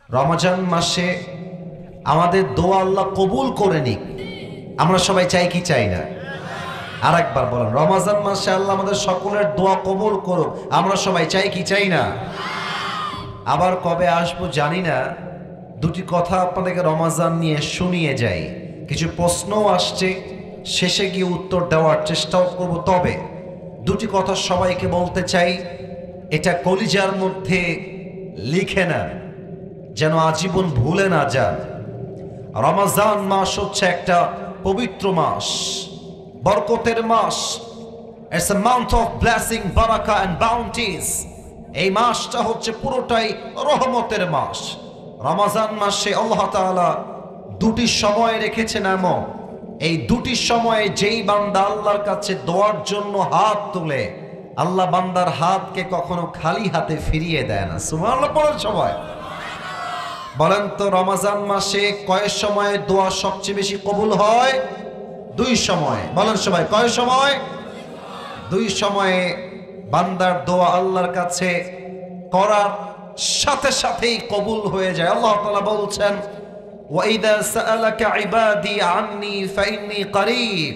রমজান মাসে আমাদের দোয়া আল্লাহ কবুল করে নিক, আমরা সবাই চাই কি চাই না? আর একবার বলেন, রমজান মাসে আল্লাহ আমাদের সকলের দোয়া কবুল করুক, আমরা সবাই চাই কি চাই না? আবার কবে আসবো জানি না। দুটি কথা আপনাদেরকে রমজান নিয়ে শুনিয়ে যাই, কিছু প্রশ্নও আসছে, শেষে গিয়ে উত্তর দেওয়ার চেষ্টাও করব। তবে দুটি কথা সবাইকে বলতে চাই, এটা কলিজার মধ্যে লিখে না, যেন আজীবন ভুলে না যান। রমজান মাস হচ্ছে একটা পবিত্র মাস, বরকতের মাস। It's a month of blessing, baraka and bounties. এই মাসটা হচ্ছে পুরোটাই রহমতের মাস। রমজান মাসে আল্লাহ তাআলা দুটি সময় রেখেছেন এমন, এই দুটি সময়ে যেই বান্দা আল্লাহর কাছে দোয়ার জন্য হাত তোলে, আল্লাহ বান্দার হাতকে কখনো খালি হাতে ফিরিয়ে দেয় না। সুবহানাল্লাহ পড়ার সময় বলেন তো, রমজান মাসে কয় সময়ে দোয়া সবচেয়ে বেশি কবুল হয়? দুই সময়। বলেন সবাই, কয় সময়? দুই সময়ে বান্দার দোয়া আল্লাহর কাছে করার সাথে সাথেই কবুল হয়ে যায়। আল্লাহ তাআলা বলছেন, ওয়াইদা সাআলাকা ইবাদি আন্নী ফাইন্নী করিব।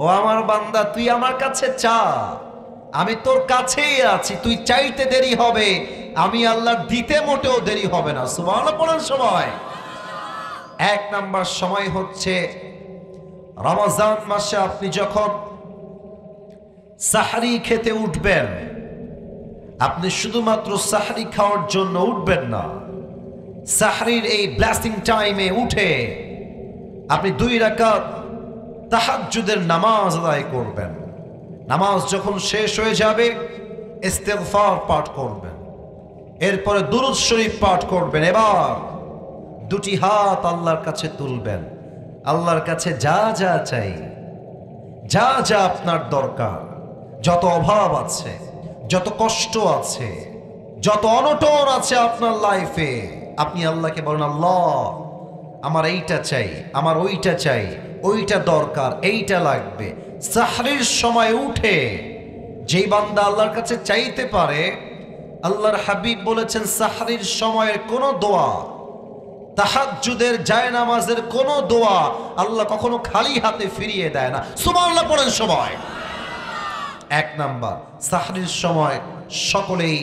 ও আমার বান্দা, তুই আমার কাছে চা, আমি তোর কাছেই আছি। তুই চাইতে দেরি হবে, আমি আল্লাহ দিতে মোটেও দেরি হবে না। সুবহানাল্লাহ পড়ার সময় এক নাম্বার সময় হচ্ছে রমজান মাসে আপনি যখন সাহরি খেতে উঠবেন, আপনি শুধুমাত্র সাহরি খাওয়ার জন্য উঠবেন না। সাহরির এই ব্লেসিং টাইমে উঠে আপনি 2 রাকাত তাহাজ্জুদের নামাজ আদায় করবেন। নামাজ যখন শেষ হয়ে যাবে, ইস্তিগফার পাঠ করবেন, এরপরে দুরূদ শরীফ পাঠ করবেন। এবার দুটি হাত আল্লাহর কাছে তুলবেন, আল্লাহর কাছে যা যা চাই, যা যা আপনার দরকার, যত অভাব আছে, যত কষ্ট আছে, যত অনটন আছে আপনার লাইফে, আপনি আল্লাহকে বলেন, আল্লাহ আমার এইটা চাই, আমার ওইটা চাই, ওইটা দরকার, এইটা লাগবে। সাহরির সময় উঠে যেই বান্দা আল্লাহর কাছে চাইতে পারে, আল্লাহর হাবিব বলেছেন, সাহরির সময়ের কোন দোয়া, তাহাজ্জুদের জায়নামাজের কোন দোয়া আল্লাহ কখনো খালি হাতে ফিরিয়ে দেয় না। সুবহানাল্লাহ পড়েন সবাই। এক নাম্বার, সাহরির সময় সকলেই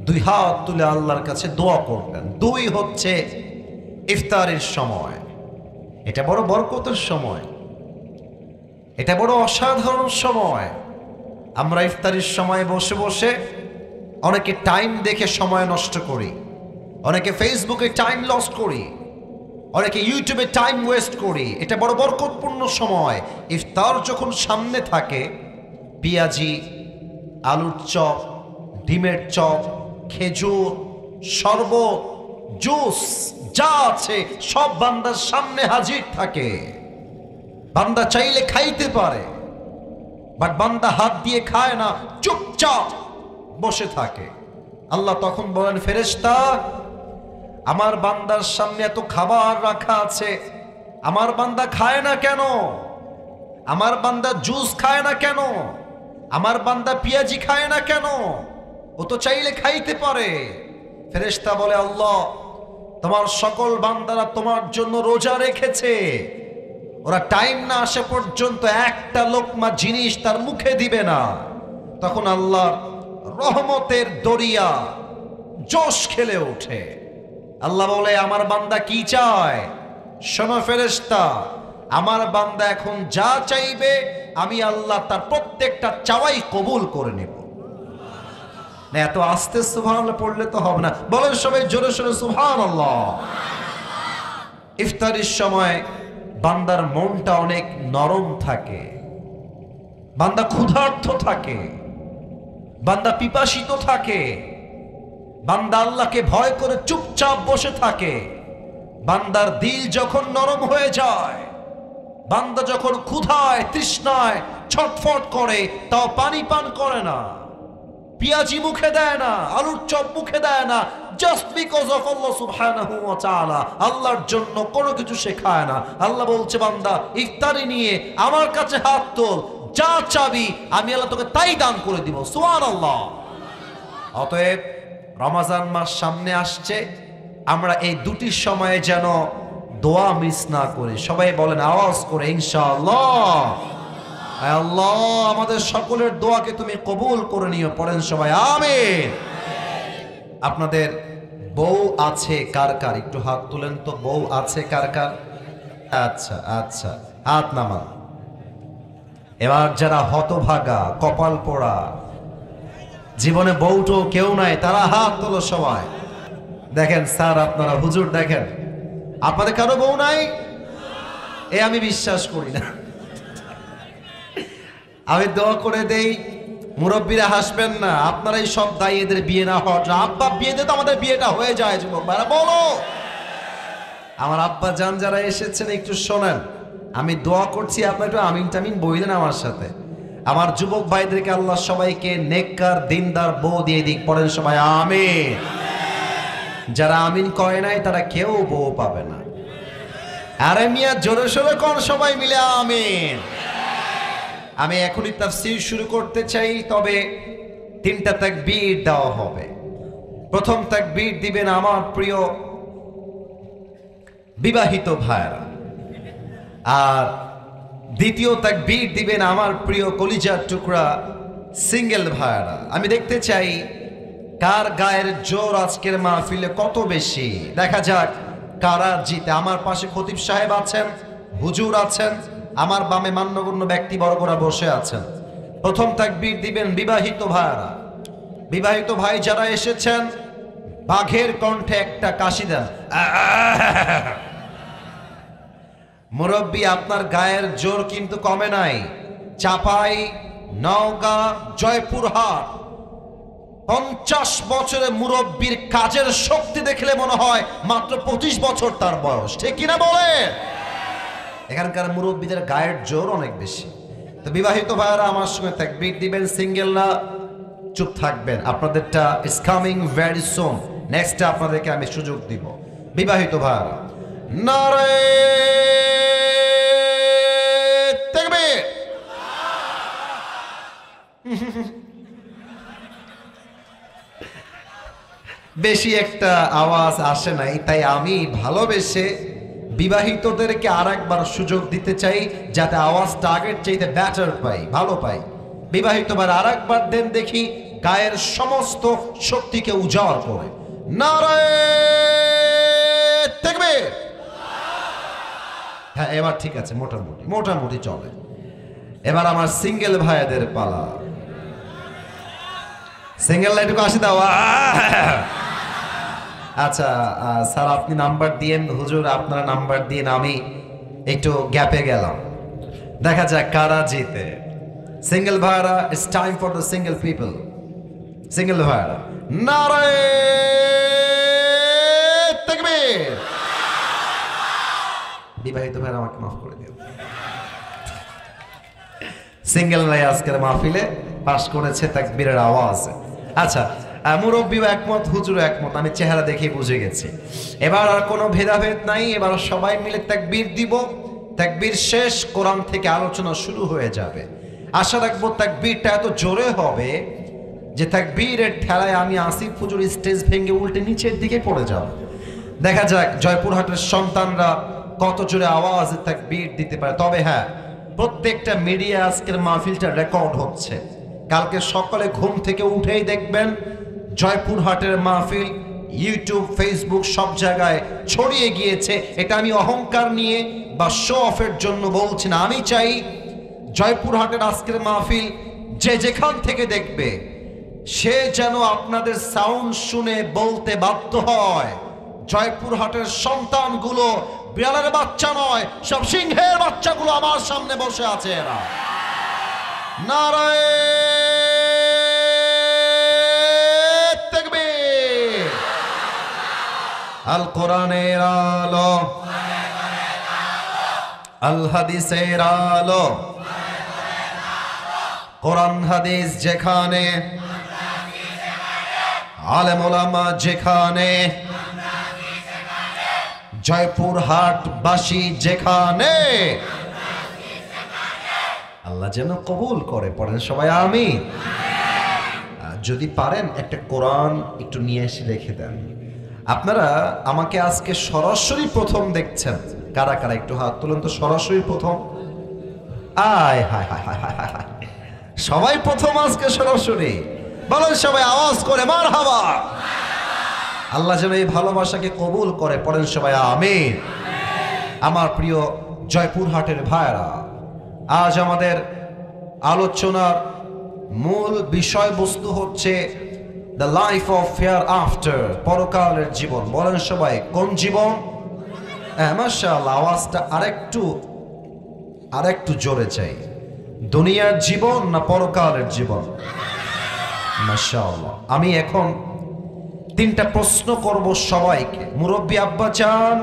2 হাত তুলে আল্লাহর কাছে দোয়া করবেন। 2 হচ্ছে ইফতারের সময়। এটা বড় বরকতের সময়, এটা বড় অসাধারণ সময়। আমরা ইফতারের সময় বসে বসে অনেকে টাইম দেখে সময় নষ্ট করি, অনেকে ফেসবুকে টাইম লস করি, অনেকে ইউটিউবে টাইম ওয়েস্ট করি। এটা বড় বরকতপূর্ণ সময়। ইফতার যখন সামনে থাকে, পেঁয়াজি, আলুর চপ, ডিমের চপ, খেজুর, শরবত, জুস যা আছে সব বান্দার সামনে হাজির থাকে। বান্দা চাইলে খাইতে পারে, বাট বান্দা হাত দিয়ে খায় না, চুপচাপ বসে থাকে। আল্লাহ তখন বলেন, ফেরেশতা, আমার বান্দার সামনে এত খাবার রাখা আছে, আমার বান্দা খায় না কেন? আমার বান্দা জুস খায় না কেন? আমার বান্দা পেঁয়াজি খায় না কেন? ও তো চাইলে খাইতে পারে। ফেরেশতা বলে, আল্লাহ তোমার সকল বান্দারা তোমার জন্য রোজা রেখেছে, ওরা টাইম না আসা পর্যন্ত একটা লোকমা জিনিস তার মুখে দিবে না। তখন আল্লাহ রহমতের দরিয়া জোশ খেলে ওঠে। আল্লাহ বলে, আমার বান্দা কি চায়? শোনো ফেরেশতা, আমার বান্দা এখন যা চাইবে আমি আল্লাহ তার প্রত্যেকটা চাওয়াই কবুল করে নেব। না এত আস্তে সুবহানাল্লাহ পড়লে তো হবে না, বলেন সবাই জোরে সোরে সুবহানাল্লাহ। ইফতারের সময় বান্দার মনটা অনেক নরম থাকে, বান্দা ক্ষুধার্ত থাকে, বান্দা পিপাসিত থাকে, বান্দা আল্লাহকে ভয় করে চুপচাপ বসে থাকে। বান্দার দিল যখন নরম হয়ে যায়, বান্দা যখন ক্ষুধায় তৃষ্ণায় ছটফট করে, তাও পানি পান করে না, পেঁয়াজি মুখে দেয় না, আলুর চপ মুখে দেয় না, জাস্ট বিকজ অফ আল্লাহ সুবহানাহু ওয়া তাআলা। আল্লাহর জন্য কোনো কিছু শেখায় না। আল্লাহ বলছে, বান্দা ইফতারি নিয়ে আমার কাছে হাত তোল, যা চাবি আমি আল্লাহ তোকে তাই দান করে দিব। সুবহানাল্লাহ। অতএব রমজান মাস সামনে আসছে, আমরা এই দুটি সময়ে যেন দোয়া মিস না করে, সবাই বলেন আওয়াজ করে ইনশাআল্লাহ। আল্লাহ আমাদের সকলের দোয়াকে তুমি কবুল করে নিও, পড়েন সবাই আমিন। আপনাদের বউ আছে কার কার, একটু হাত তুলেন তো, বউ আছে কার কার? আচ্ছা আচ্ছা, হাত নামান। এবার যারা হতভাগা, কপাল পোড়া, জীবনে বউটো কেউ নাই, তারা হাত তোলো সবাই। দেখেন স্যার, আপনারা হুজুর দেখেন, আপনাদের কারো বউ নাই? এ আমি বিশ্বাস করি না। আমি দোয়া করে দেই, মুরব্বীরা হাসবেন না, আপনারাই সব দায়ী এদের বিয়ে না হওয়ার। আব্বা বিয়ে দিয়ে তো আমাদের বিয়েটা হয়ে যায়, যুবক ভাইরা বলো। আমার আব্বা জান যারা এসেছেন একটু শোনেন, আমি দোয়া করছি, আপনার একটু আমিন টামিন বইলেন আমার সাথে। আমার যুবক ভাইদেরকে আল্লাহ সবাইকে নেককার দিনদার বউ দিয়ে দিক, পড়েন সবাই আমিন। যারা আমিন কয় নাই তারা কেউ বউ পাবে না। আরে মিয়া জোরে সোরে কোন সবাই মিলে আমিন। আমি এখনই তাফসীর শুরু করতে চাই, তবে 3টা তাকবীর দেওয়া হবে। প্রথম তাকবীর দিবেন আমার প্রিয় বিবাহিত ভাইরা, আর দ্বিতীয় তাকবীর দিবেন আমার প্রিয় কলিজার টুকরা সিঙ্গেল ভাইরা। আমি দেখতে চাই কার গায়ের জোর আজকের মাহফিলে কত বেশি, দেখা যাক কারা জিতে। আমার পাশে খতিব সাহেব আছেন, হুজুর আছেন, আমার বামে মান্যগণ্য ব্যক্তি বর্গরা বসে আছেন। প্রথম তাকবীর দিবেন বিবাহিত ভাইরা। বিবাহিত ভাই যারা এসেছেন, বাঘের কণ্ঠে একটা কাশি দেন। মুরব্বী আপনার গায়ের জোর কিন্তু কমে নাই। চাপাই, নওগাঁ, জয়পুরহাট, 50 বছরের মুরব্বীর কাজের শক্তি দেখলে মনে হয় মাত্র 25 বছর তার বয়স, ঠিক কিনা বলে? এখানকার মুরব্বীদের গায়ের জোর অনেক বেশি। তো বিবাহিত ভাইরা আমার সঙ্গে তাকবীর দিবেন, সিঙ্গেলরা চুপ থাকবেন, আপনাদেরটা is coming very soon. Next আপনাদেরকে আমি সুযোগ দিব। বিবাহিত ভাইরা নারে তাকবীর। বেশি একটা আওয়াজ আসে নাই, তাই আমি ভালোবেসে বিবাহিতদেরকে আর একবার সুযোগ দিতে চাই, যাতে আওয়াজটা আগের চাইতে ব্যাটার পাই, ভালো পাই। বিবাহিত বার আর একবার দেন দেখি, গায়ের সমস্ত শক্তিকে উজাড় করে নারে তাকবীর। হ্যাঁ এবার ঠিক আছে, মোটামুটি মোটামুটি চলে। এবার আমার সিঙ্গেল ভাইদের পালা। সিঙ্গেল লাইটুকু আসি দাও। আচ্ছা স্যার আপনি নাম্বার দিয়েন, হুজুর আপনারা নাম্বার দিন, আমি একটু গ্যাপে গেলাম, দেখা যাক কারা জিতে। সিঙ্গেল ভাইরা, it's time for the single people. Single ভাইরা নারে তাকবীর। বিবাহিত ভাইরা আমাকে মাফ করে দিও। সিঙ্গেল ভাই আজকের মাহফিলে পাশ করেছে তাকবীরের আওয়াজ। আচ্ছা মুরব্বী একমত, হুজুর একমত, আমি চেহারা দেখে বুঝে গেছি। এবার আর কোনো ভেদাভেদ নাই, এবার সবাই মিলে তাকবীর দিব। তাকবীর শেষ, কোরআন থেকে আলোচনা শুরু হয়ে যাবে। আশা রাখবো তাকবীরটা এত জোরে হবে যে তাকবীরের ঠেলায় আমি আসিফ হুজুর স্টেজ ভেঙে উল্টে নিচের দিকে পড়ে যাব। দেখা যাক জয়পুরহাটের সন্তানরা কত জোরে আওয়াজে তাকবীর দিতে পারে। তবে হ্যাঁ, প্রত্যেকটা মিডিয়া আজকের মাহফিলটা রেকর্ড হচ্ছে। কালকে সকালে ঘুম থেকে উঠেই দেখবেন জয়পুরহাটের মাহফিল ইউটিউব, ফেসবুক সব জায়গায় ছড়িয়ে গিয়েছে। এটা আমি অহংকার নিয়ে বা শো অফের জন্য বলছি না। আমি চাই জয়পুরহাটের আজকের মাহফিল যে যেখান থেকে দেখবে সে যেন আপনাদের সাউন্ড শুনে বলতে বাধ্য হয়, জয়পুরহাটের সন্তানগুলো বিড়ালের বাচ্চা নয়, সব সিংহের বাচ্চাগুলো আমার সামনে বসে আছে। এরা নারায়ে তাকবীর। আল কোরআনের আলো, আল হাদিসের আলো, কোরআন হাদিস যেখানে, আলেম ওলামা যেখানে, জয়পুরহাটবাসী যেখানে, আল্লাহ যেন কবুল করে। পড়েন সবাই আমিন। যদি পারেন একটা কোরআন একটু নিয়ে এসে রেখে দেন। আপনারা আমাকে আজকে সরাসরি প্রথম দেখছেন, কারা কারা একটু হাত তুলেন তো। সরাসরি প্রথম, আয় হায় হায় হায় হায় হায়, সবাই প্রথম আজকে সরাসরি। বলেন সবাই আওয়াজ করে মারহাবা। আল্লাহ যেন এই ভালোবাসাকে কবুল করে, পড়েন সবাই আমিন। আমার প্রিয় জয়পুরহাটের ভাইরা, আজ আমাদের আলোচনার মূল বিষয়বস্তু হচ্ছে the life of hair after, পরকালের জীবন। বলেন সবাই কোন জীবন? হ্যাঁ মাশাআল্লাহ, আওয়াজটা আরেকটু জোরে চাই। দুনিয়ার জীবন না পরকালের জীবন? মাশাআল্লাহ। আমি এখন 3টা প্রশ্ন করব সবাইকে। মুরব্বী আব্বা চান,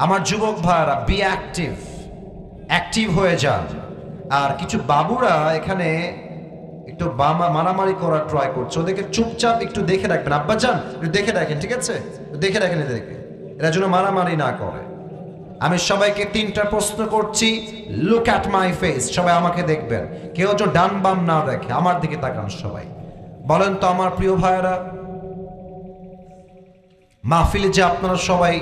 আমার যুবক ভাইরা বি অ্যাক্টিভ হয়ে যান। আর কিছু বাবুরা এখানে একটু মারামারি করার ট্রাই করছে, ওদেরকে চুপচাপ একটু দেখে রাখবেন। আব্বা চান একটু দেখে রাখেন, ঠিক আছে? দেখে রাখেন এদেরকে, এরা যেন মারামারি না করে। আমি সবাইকে 3টা প্রশ্ন করছি, লুক অ্যাট মাই ফেস। সবাই আমাকে দেখবেন, কেউ যেন ডান বাম না দেখে, আমার দিকে তাকান সবাই। বলেন তো আমার প্রিয় ভাইরা, মাহফিলে যে আপনারা সবাই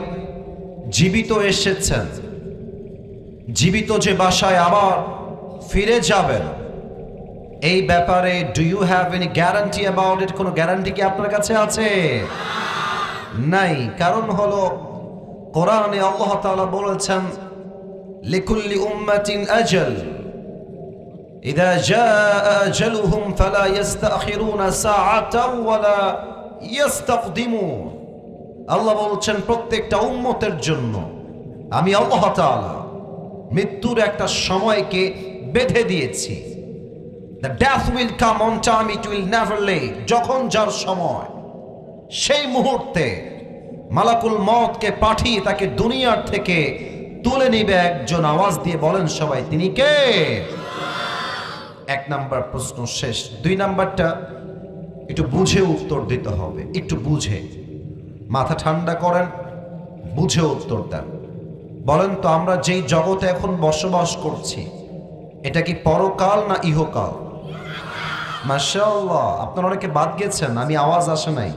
জীবিত এসেছেন, জীবিত যে বাসায় আবার ফিরে যাবেন, এই ব্যাপারে do you have any guarantee about it? কোনো গ্যারান্টি কি আপনার কাছে আছে? নাই। কারণ হলো কোরআনে আল্লাহ তাআলা বলেছেন লিকুল্লি উম্মাতিন আজাল ইযা জাআ আজালুহুম ফালা ইস্তাখিরুনা সাআতাও ওয়ালা ইস্তাকদিমুন। আল্লাহ বলছেন প্রত্যেকটা উম্মতের জন্য আমি আল্লাহ তাআলা মৃত্যুর একটা সময়কে বেঁধে দিয়েছি। The death will come on time, it will never late. যখন যার সময়, সেই মুহূর্তে মালাকুল মওতকে পাঠিয়ে তাকে দুনিয়ার থেকে তুলে নিবে একজন। আওয়াজ দিয়ে বলেন সবাই, তিনি কে? 1 নাম্বার প্রশ্ন শেষ। 2 নাম্বারটা একটু বুঝে উত্তর দিতে হবে, একটু বুঝে, মাথা ঠান্ডা করেন, বুঝে উত্তর দেন। বলেন তো আমরা যেই জগতে এখন বসবাস করছি, এটা কি পরকাল না ইহকাল? মাশাআল্লাহ, আপনারা অনেকে বাদ গেছেন, আমি আওয়াজ আসে নাই।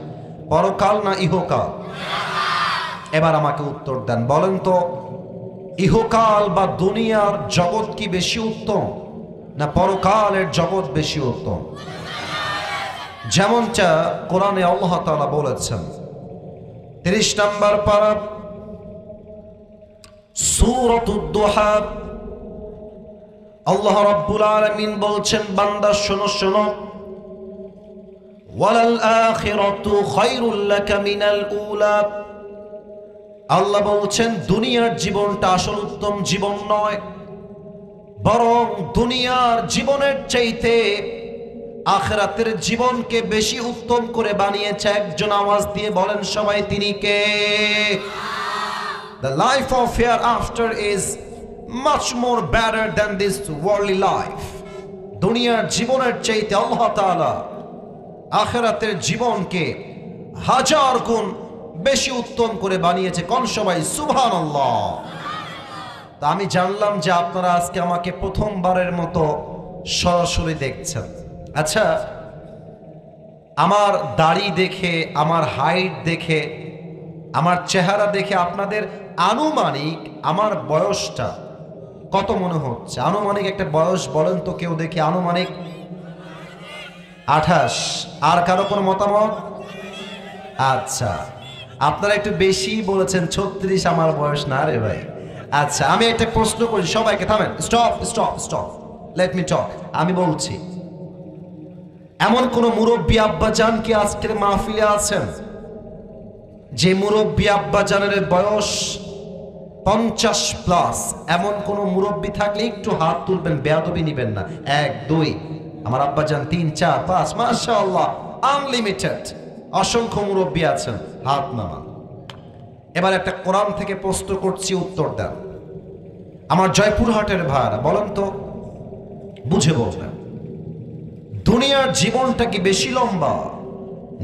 পরকাল না ইহকাল? এবার আমাকে উত্তর দেন। বলেন তো ইহকাল বা দুনিয়ার জগৎ কি বেশি উত্তম না পরকালের জগৎ বেশি উত্তম? যেমনটা কোরআনে আল্লাহ তাআলা বলেছেন 30 নম্বর পারা সূরাতুদ দুহা, আল্লাহ রাব্বুল আলামিন বলছেন বান্দা শোনো শোনো, ওয়ালাল আখিরাতু খায়রুল লাকা মিনাল উলা। আল্লাহ বলছেন দুনিয়ার জীবনটা আসল উত্তম জীবন নয়, বরং দুনিয়ার জীবনের চাইতে আখিরাতের জীবনকে বেশি উত্তম করে বানিয়েছে একজন। আওয়াজ দিয়ে বলেন সবাই, তিনি কে? The life of hereafter is much more better than this worldly life. দুনিয়ার জীবনের চাইতে আল্লাহ তাআলা আখিরাতের জীবনকে 1000 গুণ বেশি উত্তম করে বানিয়েছে। কোন সবাই সুবহানাল্লাহ। তা আমি জানলাম যে আপনারা আজকে আমাকে প্রথমবারের মতো সরাসরি দেখছেন। আচ্ছা, আমার দাড়ি দেখে, আমার হাইট দেখে, আমার চেহারা দেখে আপনাদের আনুমানিক আমার বয়সটা কত মনে হচ্ছে? আনুমানিক একটা বয়স বলেন তো কেউ দেখে। আনুমানিক 28। আর কারো কোনো মতামত? আচ্ছা, আপনারা একটু বেশি বলেছেন 36 আমার বয়স না রে ভাই। আচ্ছা, আমি একটা প্রশ্ন করি সবাইকে, থামেন, stop stop stop, let me টক। আমি বলছি, এমন কোন মুরব্বী আব্বাজান কি আজকের মাহফিলে আছেন যে মুরব্বী আব্বাজানের বয়স 50+? এমন কোন মুরব্বী থাকলে একটু হাত তুলবেন, বেয়াদবি নিবেন না। 1 2, আমার আব্বাজান 3 4 5, মাশাআল্লাহ, আনলিমিটেড, অসংখ্য মুরব্বী আছেন, হাত নামান। এবার একটা কোরআন থেকে প্রশ্ন করছি, উত্তর দেন। আমার জয়পুরহাটের ভাইরা বলেন তো, বুঝে বলবেন, দুনিয়ার জীবনটা কি বেশি লম্বা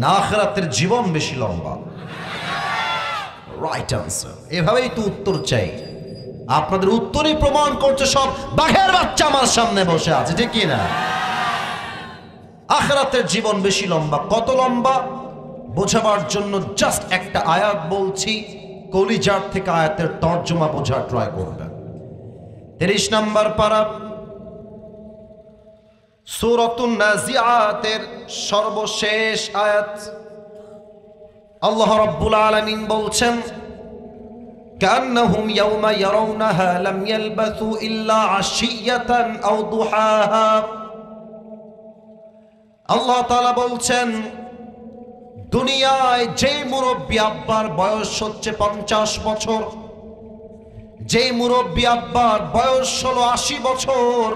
না আখিরাতের জীবন বেশি লম্বা? Right answer. এভাবেই তো উত্তর চাই। আপনাদের উত্তরই প্রমাণ করছে সব বাঘের বাচ্চা আমার সামনে বসে আছে, ঠিক কি না? আখিরাতের জীবন বেশি লম্বা। কত লম্বা? বোঝাবার জন্য জাস্ট একটা আয়াত বলছি, কলিজার থেকে আয়াতের তর্জমা বোঝার ট্রাই করবেন। 30 নম্বর পারা সূরাতুন নাজিআতের সর্বশেষ আয়াত। আল্লাহ রাব্বুল আলামিন বলছেন, কান্নাহুম ইয়াওমা ইয়ারাউনাহা লাম ইয়ালবাসু ইল্লা আশিয়াতান আও দুহাহা। আল্লাহ তাআলা বলছেন, দুনিয়ায় যে মুরব্বী আব্বার বয়স হচ্ছে 50 বছর, যে মুরব্বী আব্বার বয়স হলো 80 বছর,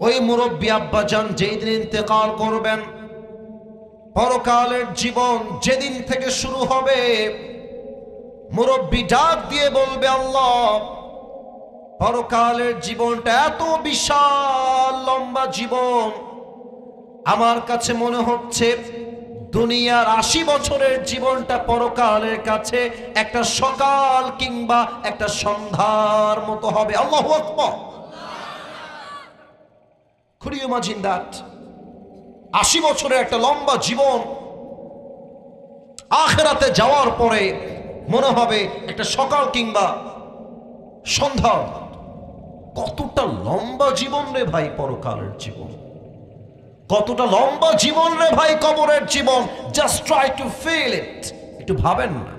ওই মুরব্বী আব্বা যান যেই দিন ইন্তেকাল করবেন, পরকালের জীবন যেদিন থেকে শুরু হবে, মুরব্বী ডাক দিয়ে বলবে, আল্লাহ, পরকালের জীবনটা এত বিশাল লম্বা জীবন, আমার কাছে মনে হচ্ছে দুনিয়ার 80 বছরের জীবনটা পরকালের কাছে একটা সকাল কিংবা একটা সন্ধ্যার মতো হবে। আল্লাহু আকবার। Could you imagine that? 80 বছরের একটা লম্বা জীবন আখিরাতে যাওয়ার পরে মনে হবে একটা সকাল কিংবা সন্ধ্যা। কতটা লম্বা জীবন রে ভাই পরকালের জীবন, কতটা লম্বা জীবন রে ভাই কবরের জীবন। Just try to feel it. একটু ভাবেন না।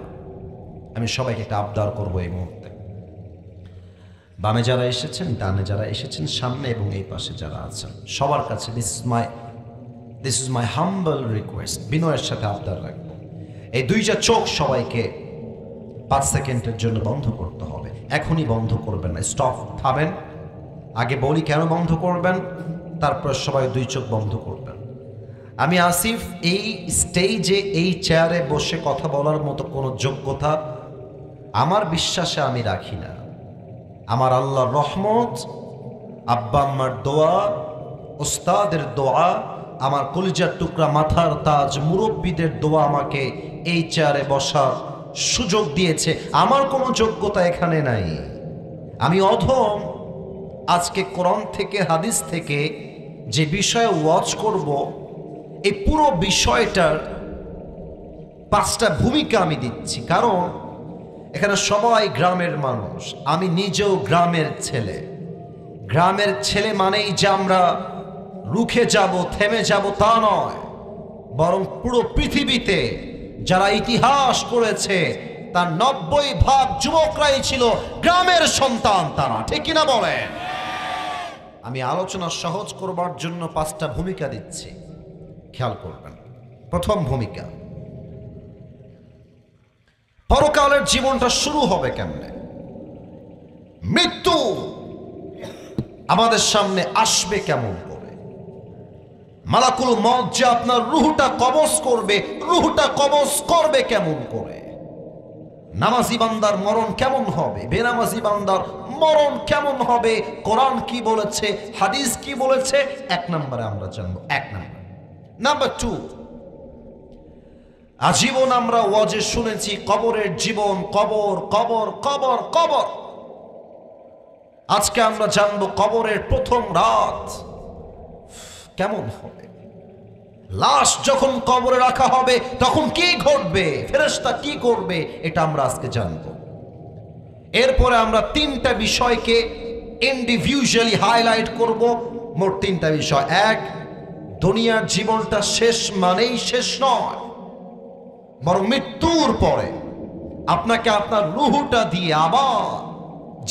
আমি সবাইকে একটা আবদার করবো এই মুহূর্তে, বামে যারা এসেছেন, ডানে যারা এসেছেন, সামনে এবং এই পাশে যারা আছেন, সবার কাছে this is my humble request, বিনয়ের সাথে আবদার রাখবো, এই দুইটা চোখ সবাইকে 5 সেকেন্ডের জন্য বন্ধ করতে হবে। এখনই বন্ধ করবেন না, স্টপ, থামেন। আগে বলি কেন বন্ধ করবেন, তারপর সবাই 2 চোখ বন্ধ করবেন। আমি আসিফ এই স্টেজে এই চেয়ারে বসে কথা বলার মতো কোনো যোগ্যতা আমার বিশ্বাসে আমি রাখি না। আমার আল্লাহর রহমত, আব্বা আম্মার দোয়া, ওস্তাদের দোয়া, আমার কলিজার টুকরা মাথার তাজ মুরব্বীদের দোয়া আমাকে এই চেয়ারে বসার সুযোগ দিয়েছে। আমার কোনো যোগ্যতা এখানে নাই। আমি অধম। আজকে কোরআন থেকে হাদিস থেকে যে বিষয়ে ওয়াচ করব, এই পুরো বিষয়টার 5টা ভূমিকা আমি দিচ্ছি। কারণ এখানে সবাই গ্রামের মানুষ, আমি নিজেও গ্রামের ছেলে। গ্রামের ছেলে মানেই যে আমরা রুখে যাব, থেমে যাব তা নয়, বরং পুরো পৃথিবীতে যারা ইতিহাস করেছে তার 90% যুবকরাই ছিল গ্রামের সন্তান। তারা ঠিক কিনা বলেন? আমি আলোচনা সহজ করবার জন্য 5টা ভূমিকা দিচ্ছি, খেয়াল করবেন। প্রথম ভূমিকা, পরকালের জীবনটা শুরু হবে কেমনে? মৃত্যু আমাদের সামনে আসবে কেমন করে? মালাকুল মউত যে আপনার রূহটা কবজ করবে, রূহটা কবজ করবে কেমন করে? নামাজি বান্দার মরণ কেমন হবে? বেনামাজি বান্দার মরণ কেমন হবে? কোরআন কি বলেছে, হাদিস কি বলেছে? 1 নম্বরে আমরা জানবো। 1 নম্বর। নাম্বার 2, আজীবন আমরা ওয়াজে শুনেছি কবরের জীবন, কবর কবর কবর কবর। আজকে আমরা জানবো কবরের প্রথম রাত কেমন হবে। লাশ যখন কবরে রাখা হবে তখন কি ঘটবে, ফেরেশতা কি করবে, এটা আমরা আজকে জানবো। এরপরে আমরা 3টা বিষয়কে ইন্ডিভিজুয়ালি হাইলাইট করব। মোট 3টা বিষয়। 1, দুনিয়ার জীবনটা শেষ মানেই শেষ নয়, বরং মৃত্যুর পরে আপনাকে আপনার রূহটা দিয়ে আবার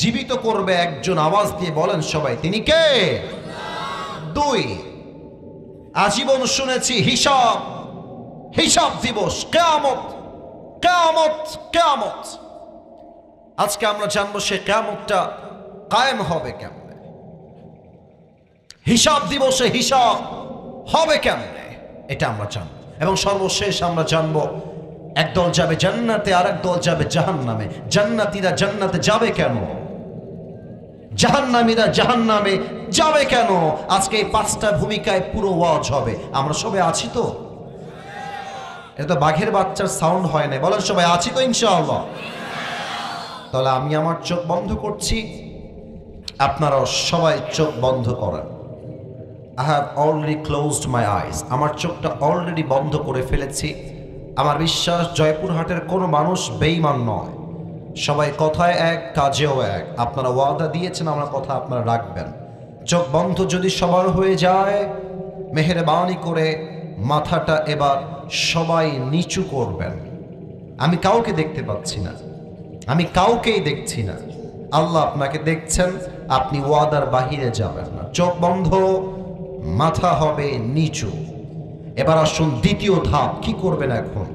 জীবিত করবে একজন। আওয়াজ দিয়ে বলেন সবাই, তিনি কে? 2, আজীবন শুনেছি হিসাব, হিসাব দিবস, কিয়ামত, কিয়ামত, কিয়ামত। আজকে আমরা জানবো সে কিয়ামতটা কায়েম হবে কেমনে, হিসাব দিবসে হিসাব হবে কেমনে, এটা আমরা জানবো। এবং সর্বশেষ আমরা জানবো একদল যাবে জান্নাতে, আরেক দল যাবে জাহান্নামে। জান্নাতীরা জান্নাতে যাবে কেন, জাহান্নামীরা জাহান্নামে যাবে কেন? আজকে এই 5টা ভূমিকায় পুরো ওয়াজ হবে। আমরা সবাই আছি তো? এটা তো বাঘের বাচ্চার সাউন্ড হয় না। বলেন সবাই আছি তো ইনশাআল্লাহ? তাহলে আমি আমার চোখ বন্ধ করছি, আপনারাও সবাই চোখ বন্ধ করেন। I have already closed my eyes. আমার চোখটা অলরেডি বন্ধ করে ফেলেছি। আমার বিশ্বাস জয়পুরহাটের কোনো মানুষ বেঈমান নয়, সবাই কথায় এক, কাজেও এক। আপনারা ওয়াদা দিয়েছেন, আমার কথা আপনারা রাখবেন। চোখ বন্ধ যদি সবার হয়ে যায়, মেহেরবানি করে মাথাটা এবার সবাই নিচু করবেন। আমি কাউকে দেখতে পাচ্ছি না, আমি কাউকেই দেখছি না, আল্লাহ আপনাকে দেখছেন। আপনি ওয়াদার বাহিরে যাবেন না। চোখ বন্ধ, মাথা হবে নিচু। এবার আসুন দ্বিতীয় ধাপ। কি করবেন এখন?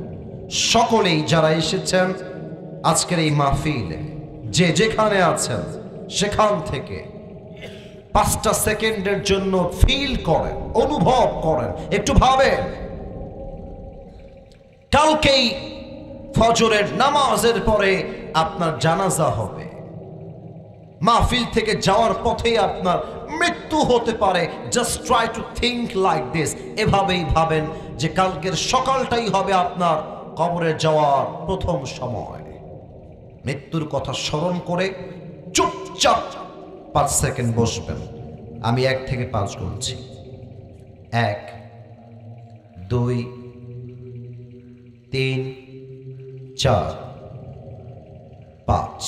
সকলেই যারা এসেছেন আজকের এই মাহফিলে, যে যেখানে আছেন সেখান থেকে 5টা সেকেন্ডের জন্য ফিল করেন, অনুভব করেন, একটু ভাবেন। কালকেই ফজরের নামাজের পরে আপনার জানাজা হবে। মাহফিল থেকে যাওয়ার পথেই আপনার মৃত্যু হতে পারে। Just try to think like this. এভাবেই ভাবেন যে কালকের সকালটাই হবে আপনার কবরে যাওয়ার প্রথম সময়। মৃত্যুর কথা স্মরণ করে চুপচাপ 5 সেকেন্ড বসবেন। আমি 1 থেকে 5 গুনছি। 1, 2, 3, 4, 5।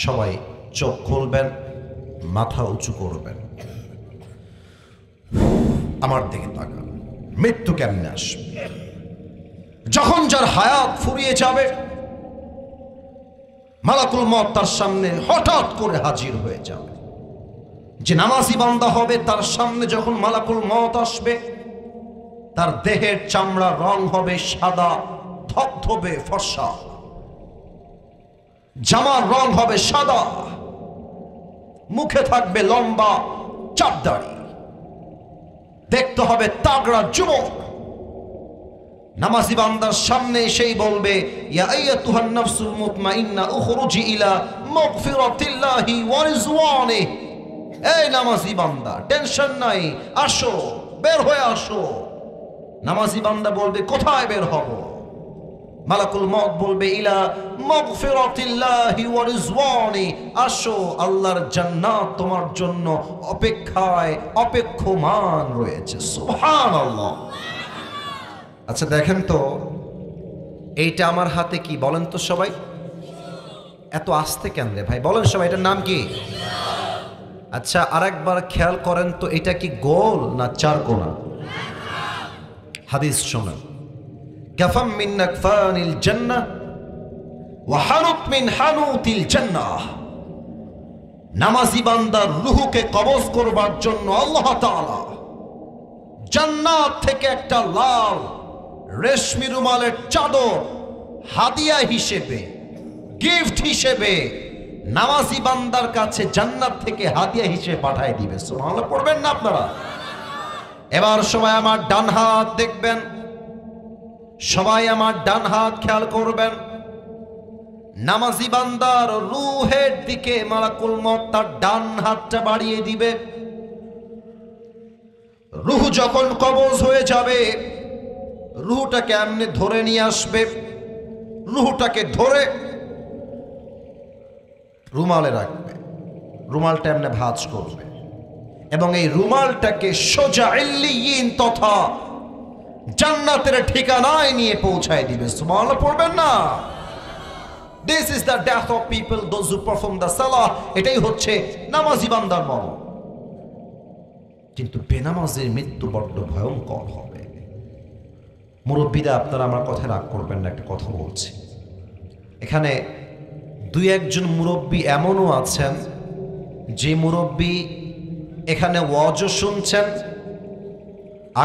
সবাই চোখ খুলবেন, মাথা উঁচু করবেন। আমার দিকে তাকান। মৃত্যু কেমনে আসবে? যখন যার হায়াত ফুরিয়ে যাবে, মালাকুল মউত তার সামনে হঠাৎ করে হাজির হয়ে যাবে। যে নামাজি বান্দা হবে তার সামনে যখন মালাকুল মউত আসবে, তার দেহের চামড়া রং হবে সাদা ধবধবে ফর্সা, জামার রং হবে সাদা, মুখে থাকবে লম্বা চাপদাড়ি, দেখতে হবে তাগড়া যুবক। নামাজি বান্দার সামনে এসেই বলবে, ইয়া আইয়াতুহান নাফসুল মুতমাইন্না উখরুজি ইলা মাগফিরাতিল্লাহি ওয়া রিজওয়ানিহি। এই নামাজি বান্দা, টেনশন নাই, আসো, বের হয়ে আসো। নামাজি বান্দা বলবে, কোথায় বের হব? মালাকুল মউত বলবে, ইলা মাগফিরাতিল্লাহি ওয়া রিজওয়ানিহি। আসো, আল্লাহর জান্নাত তোমার জন্য অপেক্ষায় অপেক্ষমান রয়েছে। সুবহানাল্লাহ। আচ্ছা দেখেন তো, এইটা আমার হাতে কি বলেন তো সবাই? এত আস্তে কেন রে ভাই? বলেন সবাই, এটার নাম কি? আচ্ছা আরেকবার খেয়াল করেন তো, এটা কি গোল না চারকোনা? হাদিস শোনেন, কাফাম মিন নাকফানিল জান্নাহ ওয়া হানুত মিন হানুতিল জান্নাহ। নামাজি বান্দার রূহকে কবজ করবার জন্য আল্লাহ তাআলা জান্নাত থেকে একটা লাল রেশমি রুমালের চাদর হাদিয়া হিসেবে, গিফট হিসেবে নামাজি বান্দার কাছে জান্নাত থেকে হাদিয়া হিসেবে পাঠায় দিবে। সুবহানাল্লাহ পড়বেন না আপনারা? এবার সবাই আমার ডান হাত দেখবেন, সবাই আমার ডান হাত খেয়াল করবেন। নামাজি বান্দার রূহের দিকে মালাকুল মউত তার ডান হাতটা বাড়িয়ে দিবে। রূহ যখন কবজ হয়ে যাবে, রূহটাকে এমনি ধরে নিয়ে আসবে, রূহটাকে ধরে রুমালে রাখবে, রুমালটা এমনি ভাঁজ করবে এবং এই রুমালটাকে সোজা ইল্লিয়িন তথা জান্নাতের ঠিকানায় নিয়ে পৌঁছায় দিবে। সুবহানাল্লাহ পড়বেন না? This is the death of people, those who perform the salah. এটাই হচ্ছে নামাজি বান্দার মরণ। কিন্তু বেনামাজের মৃত্যু বড্ড ভয়ঙ্কর হবে। মুরব্বীরা আপনারা আমার কথায় রাগ করবেন না, একটা কথা বলছি। এখানে 2-1 মুরব্বী এমনও আছেন যে মুরব্বী এখানে ওয়াজও শুনছেন,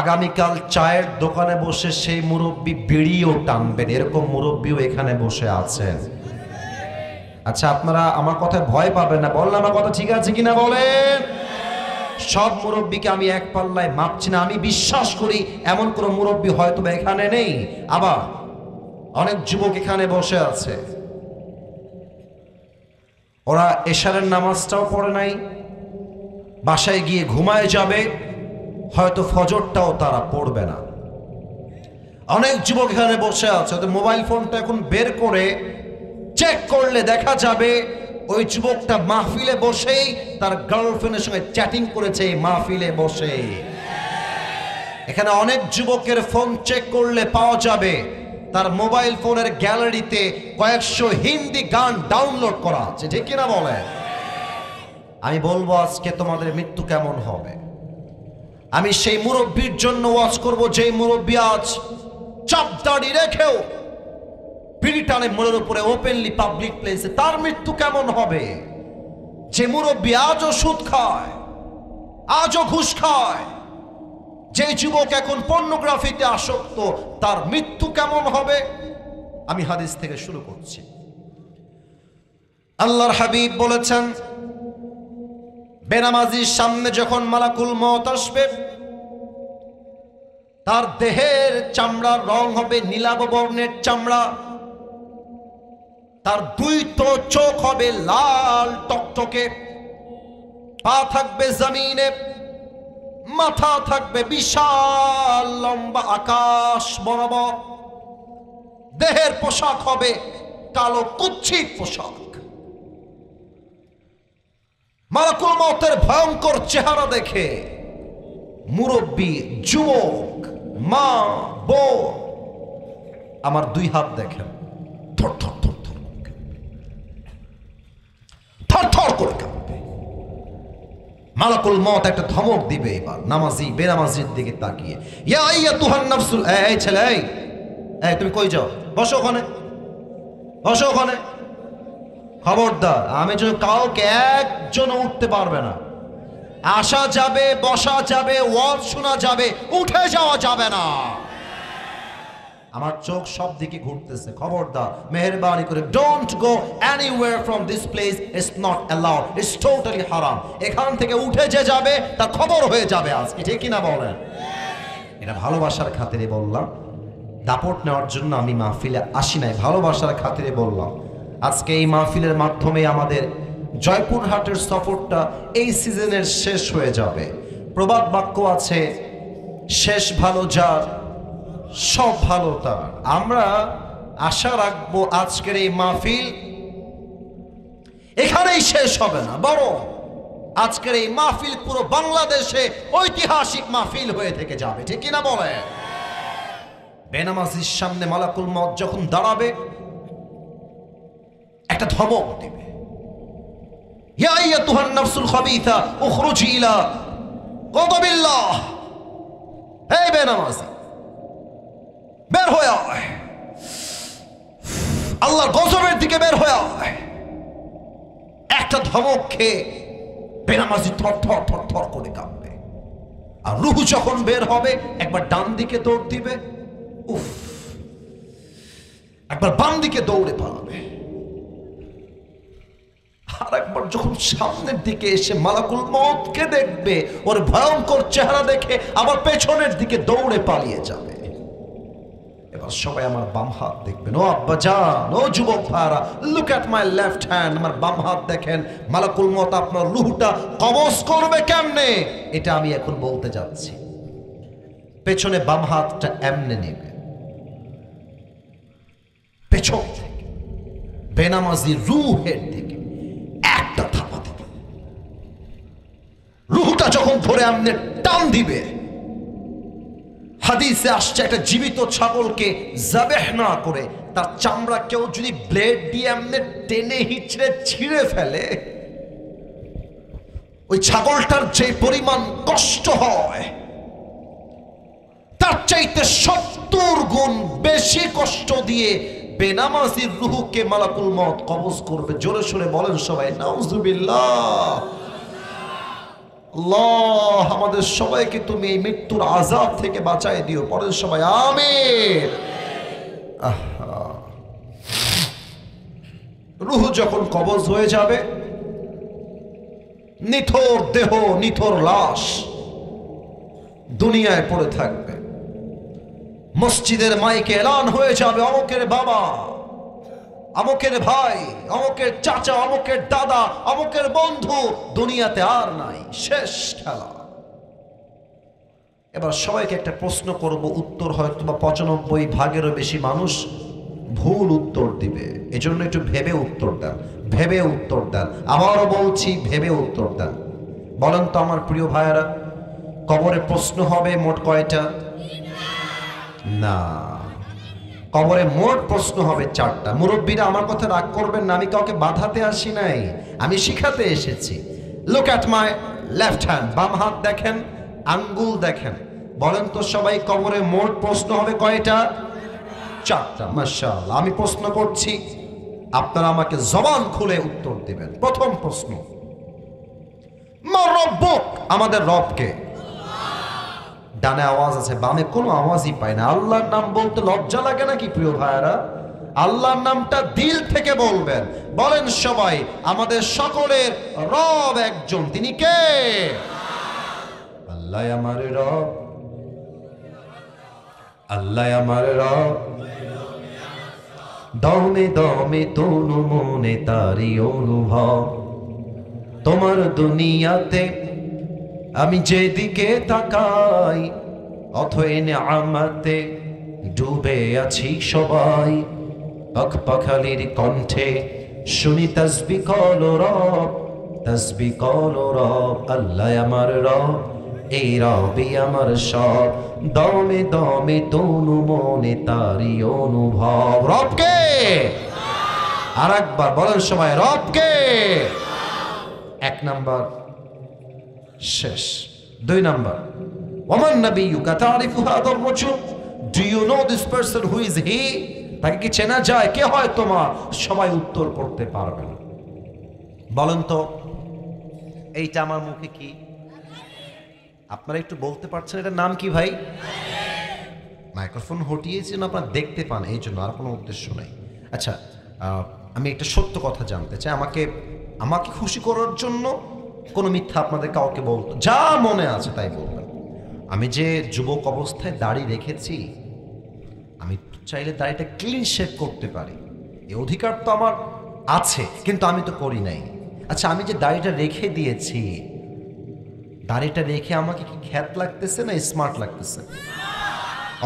আগামীকাল চায়ের দোকানে বসে সেই মুরব্বী বিড়িও টানবেন, এরকম মুরব্বীও এখানে বসে আছেন। আচ্ছা আপনারা আমার কথায় ভয় পাবেন না, বললাম আমার কথা ঠিক আছে কিনা বলেন? সব মুরব্বীকে আমি এক পাল্লায় মাপছি না। আমি বিশ্বাস করি এমন কোন মুরব্বী হয়তো এখানে নেই। আবার অনেক যুবক এখানে বসে আছে, ওরা এশারের নামাজটাও পড়ে নাই, বাসায় গিয়ে ঘুমায় যাবে, হয়তো ফজরটাও তারা পড়বে না। অনেক যুবক এখানে বসে আছে, ওদের মোবাইল ফোনটা এখন বের করে চেক করলে দেখা যাবে ওই যুবকটা মাহফিলে বসেই তার গার্লফ্রেন্ডের সঙ্গে চ্যাটিং করেছে। মাহফিলে বসে এখানে অনেক যুবকের ফোন চেক করলে পাওয়া যাবে তার মোবাইল ফোনের গ্যালারিতে কয়েকশো হিন্দি গান ডাউনলোড করা আছে, ঠিক কিনা বলে? আমি বলবো আজকে তোমাদের মৃত্যু কেমন হবে। আমি সেই মুরব্বীর জন্য ওয়াজ করব, যেই মুরব্বী আজ চাপ দাড়ি রেখেও পিরিটানে মোড়ের উপরে ওপেনলি পাবলিক প্লেসে, তার মৃত্যু কেমন হবে। যে মুরব্বী আজও সুদ খায়, আজও ঘুষ খায়, যে যুবক এখন পর্নোগ্রাফিতে আসক্ত, তার মৃত্যু কেমন হবে। আমি হাদিস থেকে শুরু করছি। আল্লাহর হাবিব বলেছেন, বেনামাজির সামনে যখন মালাকুল মওত আসবে, তার দেহের চামড়ার রং হবে নীলাভ বর্ণের চামড়া, তার দুই তো চোখ হবে লাল টকটকে, পা থাকবে জমিনে, মাথা থাকবে বিশাল লম্বা আকাশ বরাবর, দেহের পোশাক হবে কালো কুৎসিত পোশাক। মালাকুল মওতের ভয়ঙ্কর চেহারা দেখে মুরব্বী, যুবক, মা, বোন, আমার দুই হাত দেখেন থর থর থর থর থর থর করে কাঁপবে। মালাকুল মওত একটা ধমক দিবে এবার নামাজি বেনামাজির দিকে তাকিয়ে, ইয়া আইয়াতুহান নাফসুল, এই ছেলে, এই তুমি কই যাও, বসো ওখানে, বসো ওখানে। খবরদার, আমি যদি কাউকে একজন উঠতে পারবে না, আসা যাবে, বসা যাবে, ওয়াজ শোনা যাবে, উঠে যাওয়া যাবে না। আমার চোখ সব দিকে ঘুরতেছে, খবরদার, মেহেরবানি করে don't go anywhere from this place, it's not allowed, it's totally হারাম। এখান থেকে উঠে যে যাবে তার খবর হয়ে যাবে আজকে, ঠিক কিনা বলেন? এটা ভালোবাসার খাতিরে বললাম, দাপট নেওয়ার জন্য আমি মাহফিলে আসি নাই, ভালোবাসার খাতিরে বললাম। আজকে এই মাহফিলের মাধ্যমে আমাদের জয়পুরহাটের সফরটা এই সিজনের শেষ হয়ে যাবে। প্রবাদ বাক্য আছে, শেষ ভালো যার সব ভালো তার। আমরা আশা রাখবো আজকের এই মাহফিল এখানেই শেষ হবে না, বরং আজকের এই মাহফিল পুরো বাংলাদেশে ঐতিহাসিক মাহফিল হয়ে থেকে যাবে, ঠিক কিনা বলে? বেনামাজির সামনে মালাকুল মওত যখন দাঁড়াবে, একটা ধমক দিবে, ইয়া আইয়াতুহান নাফসুল খাবিথা উখরুজি ইলা গাদাবিল্লাহ। এই বেনামাজি, বের হয়ে আয়, আল্লাহর গজবের দিকে বের হয়ে আয়। একটা ধমক খেয়ে বেনামাজি থর থর থর থর করে কাঁপবে। আর রূহ যখন বের হবে, একবার ডান দিকে দৌড় দিবে, উফ, একবার বাম দিকে দৌড়ে পালাবে, আর একবার যখন সামনের দিকে এসে মালাকুল মওতকে দেখবে, ওর ভয়ঙ্কর চেহারা দেখে আবার পেছনের দিকে দৌড়ে পালিয়ে যাবে। এবার সবাই আমার বাম হাত দেখবেন। ও আব্বাজান, ও যুবক ভাইরা, look at my left hand, আমার বাম হাত দেখেন। মালাকুল মওত আপনার রূহটা কবজ করবে কেমনে, এটা আমি এখন বলতে যাচ্ছি। পেছনে বাম হাতটা এমনে নেবে, পেছন থেকে বেনামাজি রূহের দিকে একটা থাপা দিবে। রূহটা যখন ধরে এমনে টান দিবে, হাদিসে আসছে একটা জীবিত ছাগলকে যাবেহ না করে তার চামড়া কেউ যদি ব্লেড দিয়ে এমনে টেনে হিচড়ে ছিঁড়ে ফেলে, ওই ছাগলটার যে পরিমাণ কষ্ট হয়, তার চাইতে 70 গুণ বেশি কষ্ট দিয়ে বেনামাজির রূহকে মালাকুল মওত কবজ করবে। জোরে সোরে বলেন সবাই নাউজুবিল্লাহ। আল্লাহ আমাদের সবাইকে তুমি এই মৃত্যুর আযাব থেকে বাঁচায় দিও, পড়েন সবাই আমিন। রূহ যখন কবজ হয়ে যাবে, নিথর দেহ, নিথর লাশ দুনিয়ায় পড়ে থাকবে। মসজিদের মাইকে এলান হয়ে যাবে, অমুকের বাবা, অমুকের ভাই, অমুকের চাচা, অমুকের দাদা, অমুকের বন্ধু দুনিয়াতে আর নাই, শেষ খেলা। এবার সবাইকে একটা প্রশ্ন করব, উত্তর হয়তো 95% বেশি মানুষ ভুল উত্তর দিবে, এজন্য একটু ভেবে উত্তর দেন, ভেবে উত্তর দেন। আবারও বলছি, ভেবে উত্তর দেন। বলেন তো আমার প্রিয় ভাইয়েরা, কবরে প্রশ্ন হবে মোট কয়টা? না, কবরে মোট প্রশ্ন হবে 4টা। মুরব্বীরা আমার কথা রাগ করবেন না, আমি কাউকে বাধাতে আসি নাই, আমি শিখাতে এসেছি। Look at my left hand, বাম হাত দেখেন, আঙ্গুল দেখেন। বলেন তো সবাই, কবরে মোট প্রশ্ন হবে কয়টা? 4টা। মাশাআল্লাহ। আমি প্রশ্ন করছি, আপনারা আমাকে জবান খুলে উত্তর দিবেন। প্রথম প্রশ্ন, মা রব্বুক, আমাদের রবকে? ডানে আওয়াজ আছে, বামে কোনো আওয়াজই পায় না। আল্লাহর নাম বলতে লজ্জা লাগে নাকি প্রিয় ভাইরা? আল্লাহর নামটা দিল থেকে বলবেন। বলেন সবাই, আমাদের সকলের রব একজন, তিনি কে? আল্লাহ আমার রব, আল্লাহ আমার রব। দমে দমে তনু মনে তারি অনুভব, তোমার দুনিয়াতে আমি যেদিকে তাকাই, অথই নেয়ামতে ডুবে আছি সবাই। পাখালির কণ্ঠে শুনি তাসবিহ করো রব, তাসবিহ করো রব। আল্লাহ আমার রব, এই রবই আমার সব। দমে দমে তনু মনে তারি অনুভব। রবকে? আর একবার বলেন সবাই, রবকে। 1 নাম্বার শেষ। 2 নাম্বার, ওমান নবিয়ুকা তারিফু হাদার রাজুল, do you know this person, who is he? তাকে কি চেনা যায়? কে হয় তোমার? সবাই উত্তর করতে পারবে না। বলেন তো, এইটা আমার মুখে কি? আপনারা একটু বলতে পারছেন এটার নাম কি ভাই? মাইক্রোফোন হটিয়েছেন আপনারা দেখতে পান, এই জন্য, আর কোনো উদ্দেশ্য নেই। আচ্ছা, আমি একটা সত্য কথা জানতে চাই। আমাকে খুশি করার জন্য কোনো মিথ্যা আপনাদের কাউকে বলতো, যা মনে আছে তাই বলবেন। আমি যে যুবক অবস্থায় দাড়ি রেখেছি, আমি চাইলে দাড়িটা ক্লিন শেভ করতে পারি, এই অধিকার তো আমার আছে, কিন্তু আমি তো করি নাই। আচ্ছা, আমি যে দাড়িটা রেখে দিয়েছি, দাড়িটা রেখে আমাকে কি খ্যাত লাগতেছে না স্মার্ট লাগতেছে?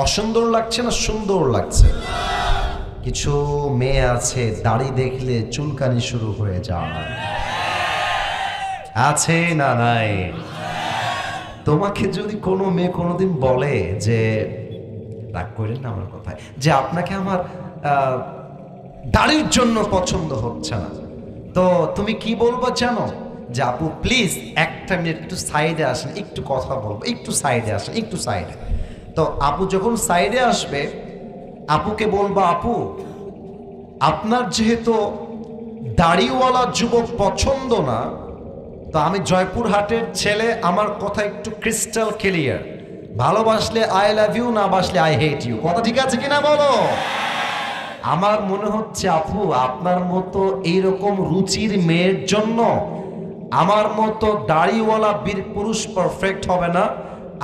অসুন্দর লাগছে না সুন্দর লাগছে? কিছু মেয়ে আছে দাড়ি দেখলে চুলকানি শুরু হয়ে যায়, আছে না নাই? তোমাকে যদি কোনো মেয়ে কোনোদিন বলে যে, রাগ করেন না আমার কথায়, যে আপনাকে আমার দাড়ির জন্য পছন্দ হচ্ছে না, তো তুমি কি বলবো জানো? যে আপু প্লিজ 1 মিনিট একটু সাইডে আসেন, একটু কথা বলবো, একটু সাইডে আসেন, একটু সাইডে। তো আপু যখন সাইডে আসবে, আপুকে বলবো, আপু আপনার যেহেতু দাড়িওয়ালা যুবক পছন্দ না, তো আমি জয়পুরহাটের ছেলে, আমার কথা একটু ক্রিস্টাল ক্লিয়ার, ভালোবাসলে আই লাভ ইউ, না বাসলে আই হেট ইউ। কথা ঠিক আছে কিনা বলো? আমার মনে হচ্ছে আপু আপনার মতো এইরকম রুচির মেয়ের জন্য আমার মতো দাড়িওয়ালা বীর পুরুষ পারফেক্ট হবে না।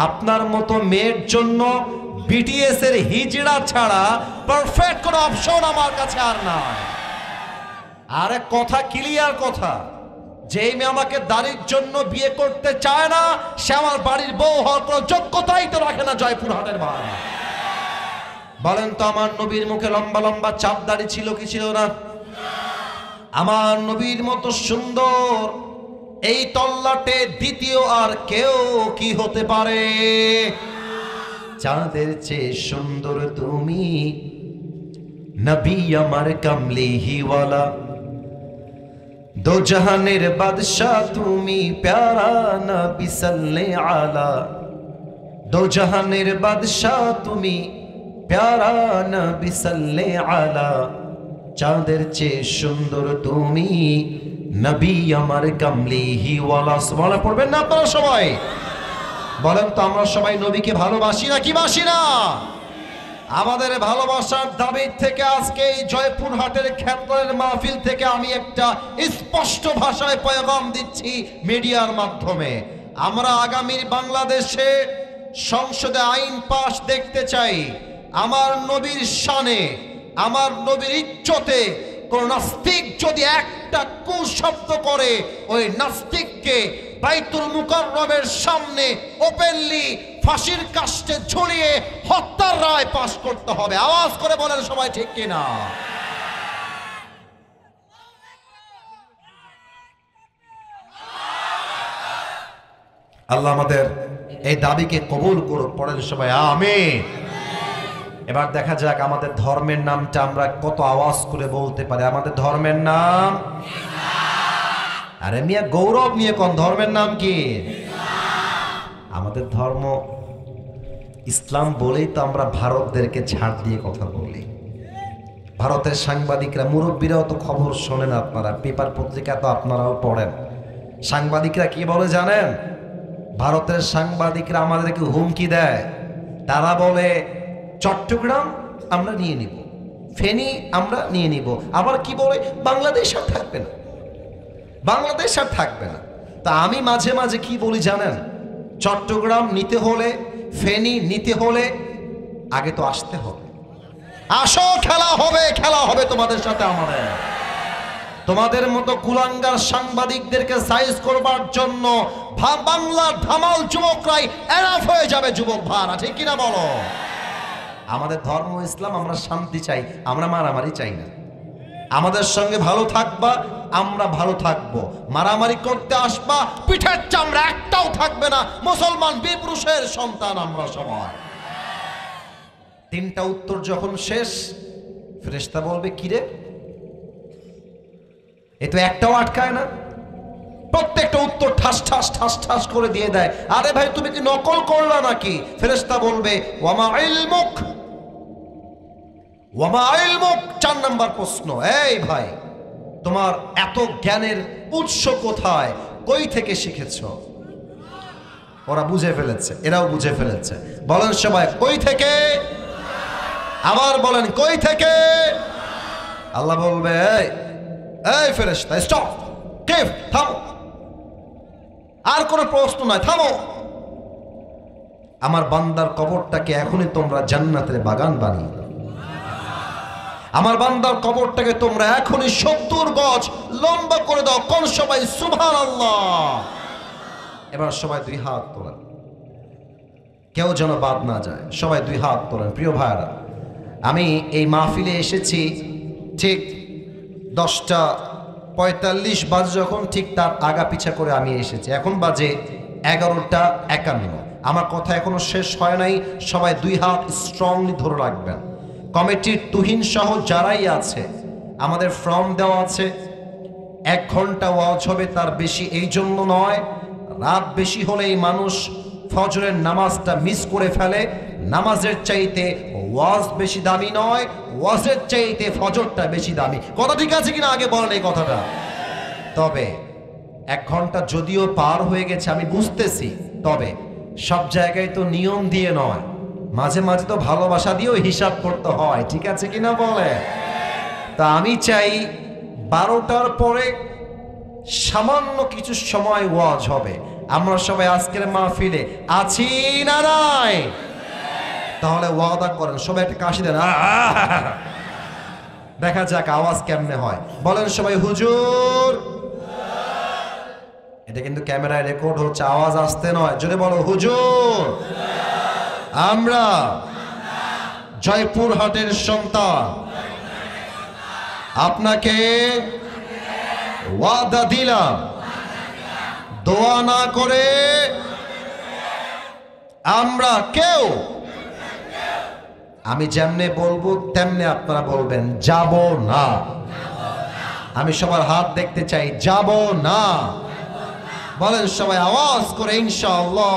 আপনার মতো মেয়ের জন্য বিটিএস এর হিজড়া ছাড়া পারফেক্ট কোনো অপশন আমার কাছে আর নাই। আরে কথা ক্লিয়ার কথা, যেই মেয়ে আমাকে দাড়ির জন্য বিয়ে করতে চায় না, সে আমার বাড়ির বউ হওয়ার কোনো যোগ্যতাই তো রাখে না জয়পুরহাটের ভাই। বলেন তো, আমার নবীর মুখে লম্বা লম্বা চাপ দাড়ি ছিল কি ছিল না? আমার নবীর মতো সুন্দর এই তল্লাটে দ্বিতীয় আর কেউ কি হতে পারে? চাঁদের চেয়ে সুন্দর তুমি, নবী আমার কামলিহিওয়ালা, দো জাহানের বাদশাহ তুমি, প্যারা নবী সাল্লে আলা। দো জাহানের বাদশাহ তুমি, প্যারা নবী সাল্লে আলা। চাঁদের চেয়ে সুন্দর তুমি, নবী আমার কামলিহিওয়ালা। সুবহানাল্লাহ পড়বেন না আপনারা সবাই? বলেন তো, আমরা সবাই নবীকে ভালোবাসি না কি বাসি না? আমাদের ভালোবাসার দাবির থেকে আজকে এই জয়পুরহাটের খ্যাতনের মাহফিল থেকে আমি একটা স্পষ্ট ভাষায় পয়গাম দিচ্ছি মিডিয়ার মাধ্যমে। আমরা আগামীর বাংলাদেশে সংসদে আইন পাশ দেখতে চাই, আমার নবীর শানে, আমার নবীর ইজ্জতে কোন নাস্তিক যদি একটা কুশব্দ করে, ওই নাস্তিককে বাইতুল মুকাররমের সামনে ওপেনলি ফাঁসির কাস্টে ঝুলিয়ে হত্যার রায় পাশ করতে হবে। আওয়াজ করে বলেন সবাই, ঠিক কিনা? আল্লাহ আমাদের এই দাবিকে কবুল করুক। পড়েন সবাই আমিন। এবার দেখা যাক আমাদের ধর্মের নামটা আমরা কত আওয়াজ করে বলতে পারি। আমাদের ধর্মের নাম, আরে মিয়া গৌরব নিয়ে কোন ধর্মের নাম কি? আমাদের ধর্ম ইসলাম বলেই তো আমরা ভারতদেরকে ছাড় দিয়ে কথা বলি। ভারতের সাংবাদিকরা, মুরব্বীরাও তো খবর শোনেন, আপনারা পেপার পত্রিকা তো আপনারাও পড়েন। সাংবাদিকরা কি বলে জানেন? ভারতের সাংবাদিকরা আমাদেরকে হুমকি দেয়। তারা বলে চট্টগ্রাম আমরা নিয়ে নিব, ফেনী আমরা নিয়ে নিব। আবার কি বলে বাংলাদেশ আর থাকবে না, বাংলাদেশ আর থাকবে না। তা আমি মাঝে মাঝে কি বলি জানেন? চট্টগ্রাম নিতে হলে, ফেনী নিতে হলে আগে তো আসতে হবে। আসো, খেলা হবে, খেলা হবে তোমাদের সাথে আমাদের। তোমাদের মতো কুলাঙ্গার সাংবাদিকদেরকে সাইজ করবার জন্য বাংলার ধামাল যুবকরাই এনাফ হয়ে যাবে। যুবক ভাড়া, ঠিক কিনা বলো? আমাদের ধর্ম ইসলাম, আমরা শান্তি চাই, আমরা মারামারি চাই না। আমাদের সঙ্গে ভালো থাকবা, আমরা ভালো থাকবো। মারামারি করতে আসবা, পিঠের চামড়া একটাও থাকবে না। মুসলমান বীর পুরুষের সন্তান আমরা সবাই। তিনটা উত্তর যখন শেষ, ফেরেশতা বলবে কিরে, এ তো একটাও আটকায় না। প্রত্যেকটা উত্তর ঠাস ঠাস ঠাস ঠাস করে দিয়ে দেয়। আরে ভাই তুমি কি নকল করলা নাকি? ফেরেশতা বলবে ওয়ামা ইলমুক, ওয়ামা ইলমুক। 4 নাম্বার প্রশ্ন, এই ভাই তোমার এত জ্ঞানের উৎস কোথায়, কই থেকে শিখেছ? ওরা বুঝে ফেলেছে, এরাও বুঝে ফেলেছে। বলেন সবাই কই থেকে? আবার বলেন কই থেকে? আল্লাহ বলবে এই ফেরেশতা স্টপ, কেফ, থামো, আর কোনো প্রশ্ন নাই, থামো। আমার বান্দার কবরটাকে এখনই তোমরা জান্নাতের বাগান বানিয়ে দাও। আমার বান্দার কবরটাকে তোমরা এখনই 70 গজ লম্বা করে দাও। কোন সবাই সুবহানাল্লাহ। এবার সবাই 2 হাত তোলেন, কেউ যেন বাদ না যায়। সবাই 2 হাত তোলেন। প্রিয় ভাইরা, আমি এই মাহফিলে এসেছি ঠিক 10:45 বাজে, যখন ঠিক তার আগা পিছা করে আমি এসেছি। এখন বাজে 11:51। আমার কথা এখনো শেষ হয় নাই। সবাই 2 হাত স্ট্রংলি ধরে রাখবেন। কমিটির তুহিন সহ যারাই আছে, আমাদের ফর্ম দেওয়া আছে। 1 ঘন্টা ওয়াজ হবে, তার বেশি এই জন্য নয়, রাত বেশি হলেই মানুষ ফজরের নামাজটা মিস করে ফেলে। নামাজের চাইতে ওয়াজ বেশি দামি নয়, ওয়াজের চাইতে ফজরটা বেশি দামি। কথা ঠিক আছে কিনা আগে বলেন এই কথাটা। তবে 1 ঘন্টা যদিও পার হয়ে গেছে আমি বুঝতেছি, তবে সব জায়গায় তো নিয়ম দিয়ে নয়, মাঝে মাঝে তো ভালোবাসা দিয়েও হিসাব করতে হয়, ঠিক আছে কিনা বলে। তা আমি চাই 12টার পরে সামান্য কিছু সময় ওয়াজ হবে। আমরা সবাই আজকের মাহফিলে আছি না নাই? তাহলে ওয়াদা করেন, সবাই একটা কাশি দেন, দেখা যাক আওয়াজ কেমনে হয়। বলেন সবাই হুজুর। এটা কিন্তু ক্যামেরায় রেকর্ড হচ্ছে, আওয়াজ আসতে নয়, জোরে বলো হুজুর। আমরা জয়পুরহাটের সন্তান, আপনাকে ওয়াদা দিলাম, দোয়া না করে আমরা কেউ, আমি যেমনে বলবো তেমনে আপনারা বলবেন যাব না। আমি সবার হাত দেখতে চাই, যাব না। বলেন সবাই আওয়াজ করে ইনশাআল্লাহ।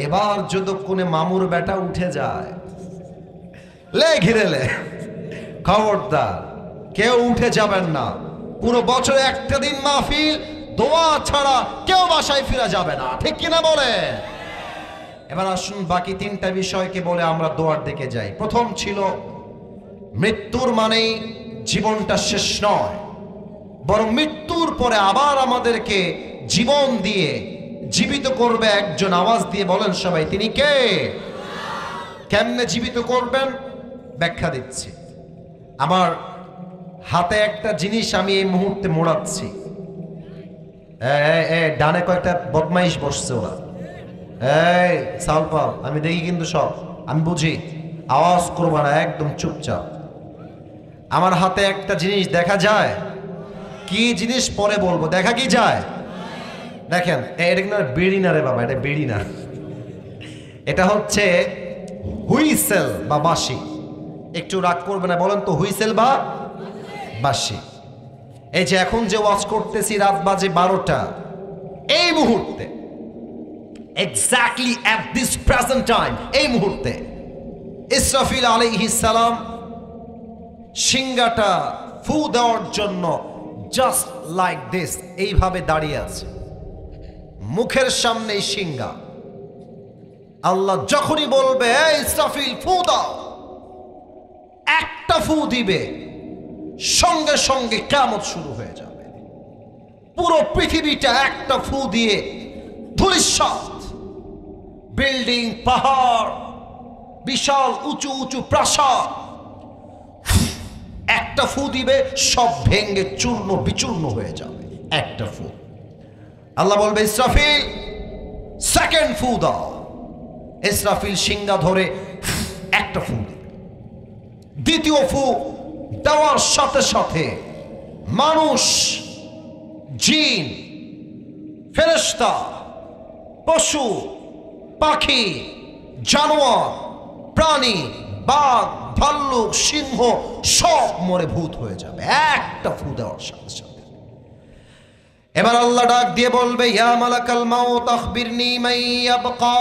এবার যতক্ষণে মামুর বেটা উঠে যায়, লে ঘিরে লে, খবরদার কেউ উঠে যাবেন না। পুরো বছরে একটা দিন মাহফিল, দোয়া ছাড়া কেউ বাসায় ফিরে যাবে না, ঠিক কিনা বলে। এবার আসুন বাকি 3টা বিষয়কে বলে আমরা দোয়ার দিকে যাই। প্রথম ছিল মৃত্যুর মানেই জীবনটা শেষ নয়, বরং মৃত্যুর পরে আবার আমাদেরকে জীবন দিয়ে জীবিত করবে একজন। আওয়াজ দিয়ে বলেন সবাই, তিনি কে? কেমনে জীবিত করবেন ব্যাখ্যা দিচ্ছি। আমার হাতে একটা জিনিস আমি এই মুহূর্তে মোড়াচ্ছি। ডানে কয়েকটা বদমাইশ বসছে, ওরা এই সালপাল আমি দেখি কিন্তু সব, আমি বুঝি, আওয়াজ করবো না, একদম চুপচাপ। আমার হাতে একটা জিনিস দেখা যায়, কি জিনিস পরে বলবো, দেখা কি যায়? দেখেন এটা কিন্তু বিড়ি না রে বাবা, এটা বিড়ি না, এটা হচ্ছে হুইসেল বা বাঁশি। একটু রাগ করবে না, বলেন তো হুইসেল বা বাঁশি। এই যে এখন যে ওয়াজ করতেছি রাত বাজে 12টা, এই মুহূর্তে exactly at this present time, এই মুহূর্তে ইসরাফিল আলাইহিস সালাম সিংহাটা ফু দেওয়ার জন্য জাস্ট লাইক দিস এইভাবে দাঁড়িয়ে আছে, মুখের সামনে সিংহা। আল্লাহ যখনই বলবে এই ইসরাফিল ফু দাও, একটা ফু দিবে, সঙ্গে সঙ্গে কিয়ামত শুরু হয়ে যাবে। পুরো পৃথিবীটা একটা ফু দিয়ে ধূলিসাৎ, বিল্ডিং, পাহাড়, বিশাল উঁচু উঁচু প্রাসাদ, একটা ফু দিবে, সব ভেঙে চূর্ণ বিচূর্ণ হয়ে যাবে একটা ফু। আল্লাহ বলবে ইসরাফিল সেকেন্ড ফু দাও। ইসরাফিল সিংহা ধরে একটা ফু দিবে। দ্বিতীয় ফু দেওয়ার সাথে সাথে মানুষ, জিন, ফেরেশতা, পশু, পাখি, জানোয়ার, প্রাণী, বাঘ, ভাল্লুক, সিংহ সব মরে ভূত হয়ে যাবে একটা ফু দেওয়ার সাথে সাথে। এবার আল্লাহ ডাক দিয়ে বলবে ইয়া মালাকাল মাউত আখবিরনি মান ইয়াবকা।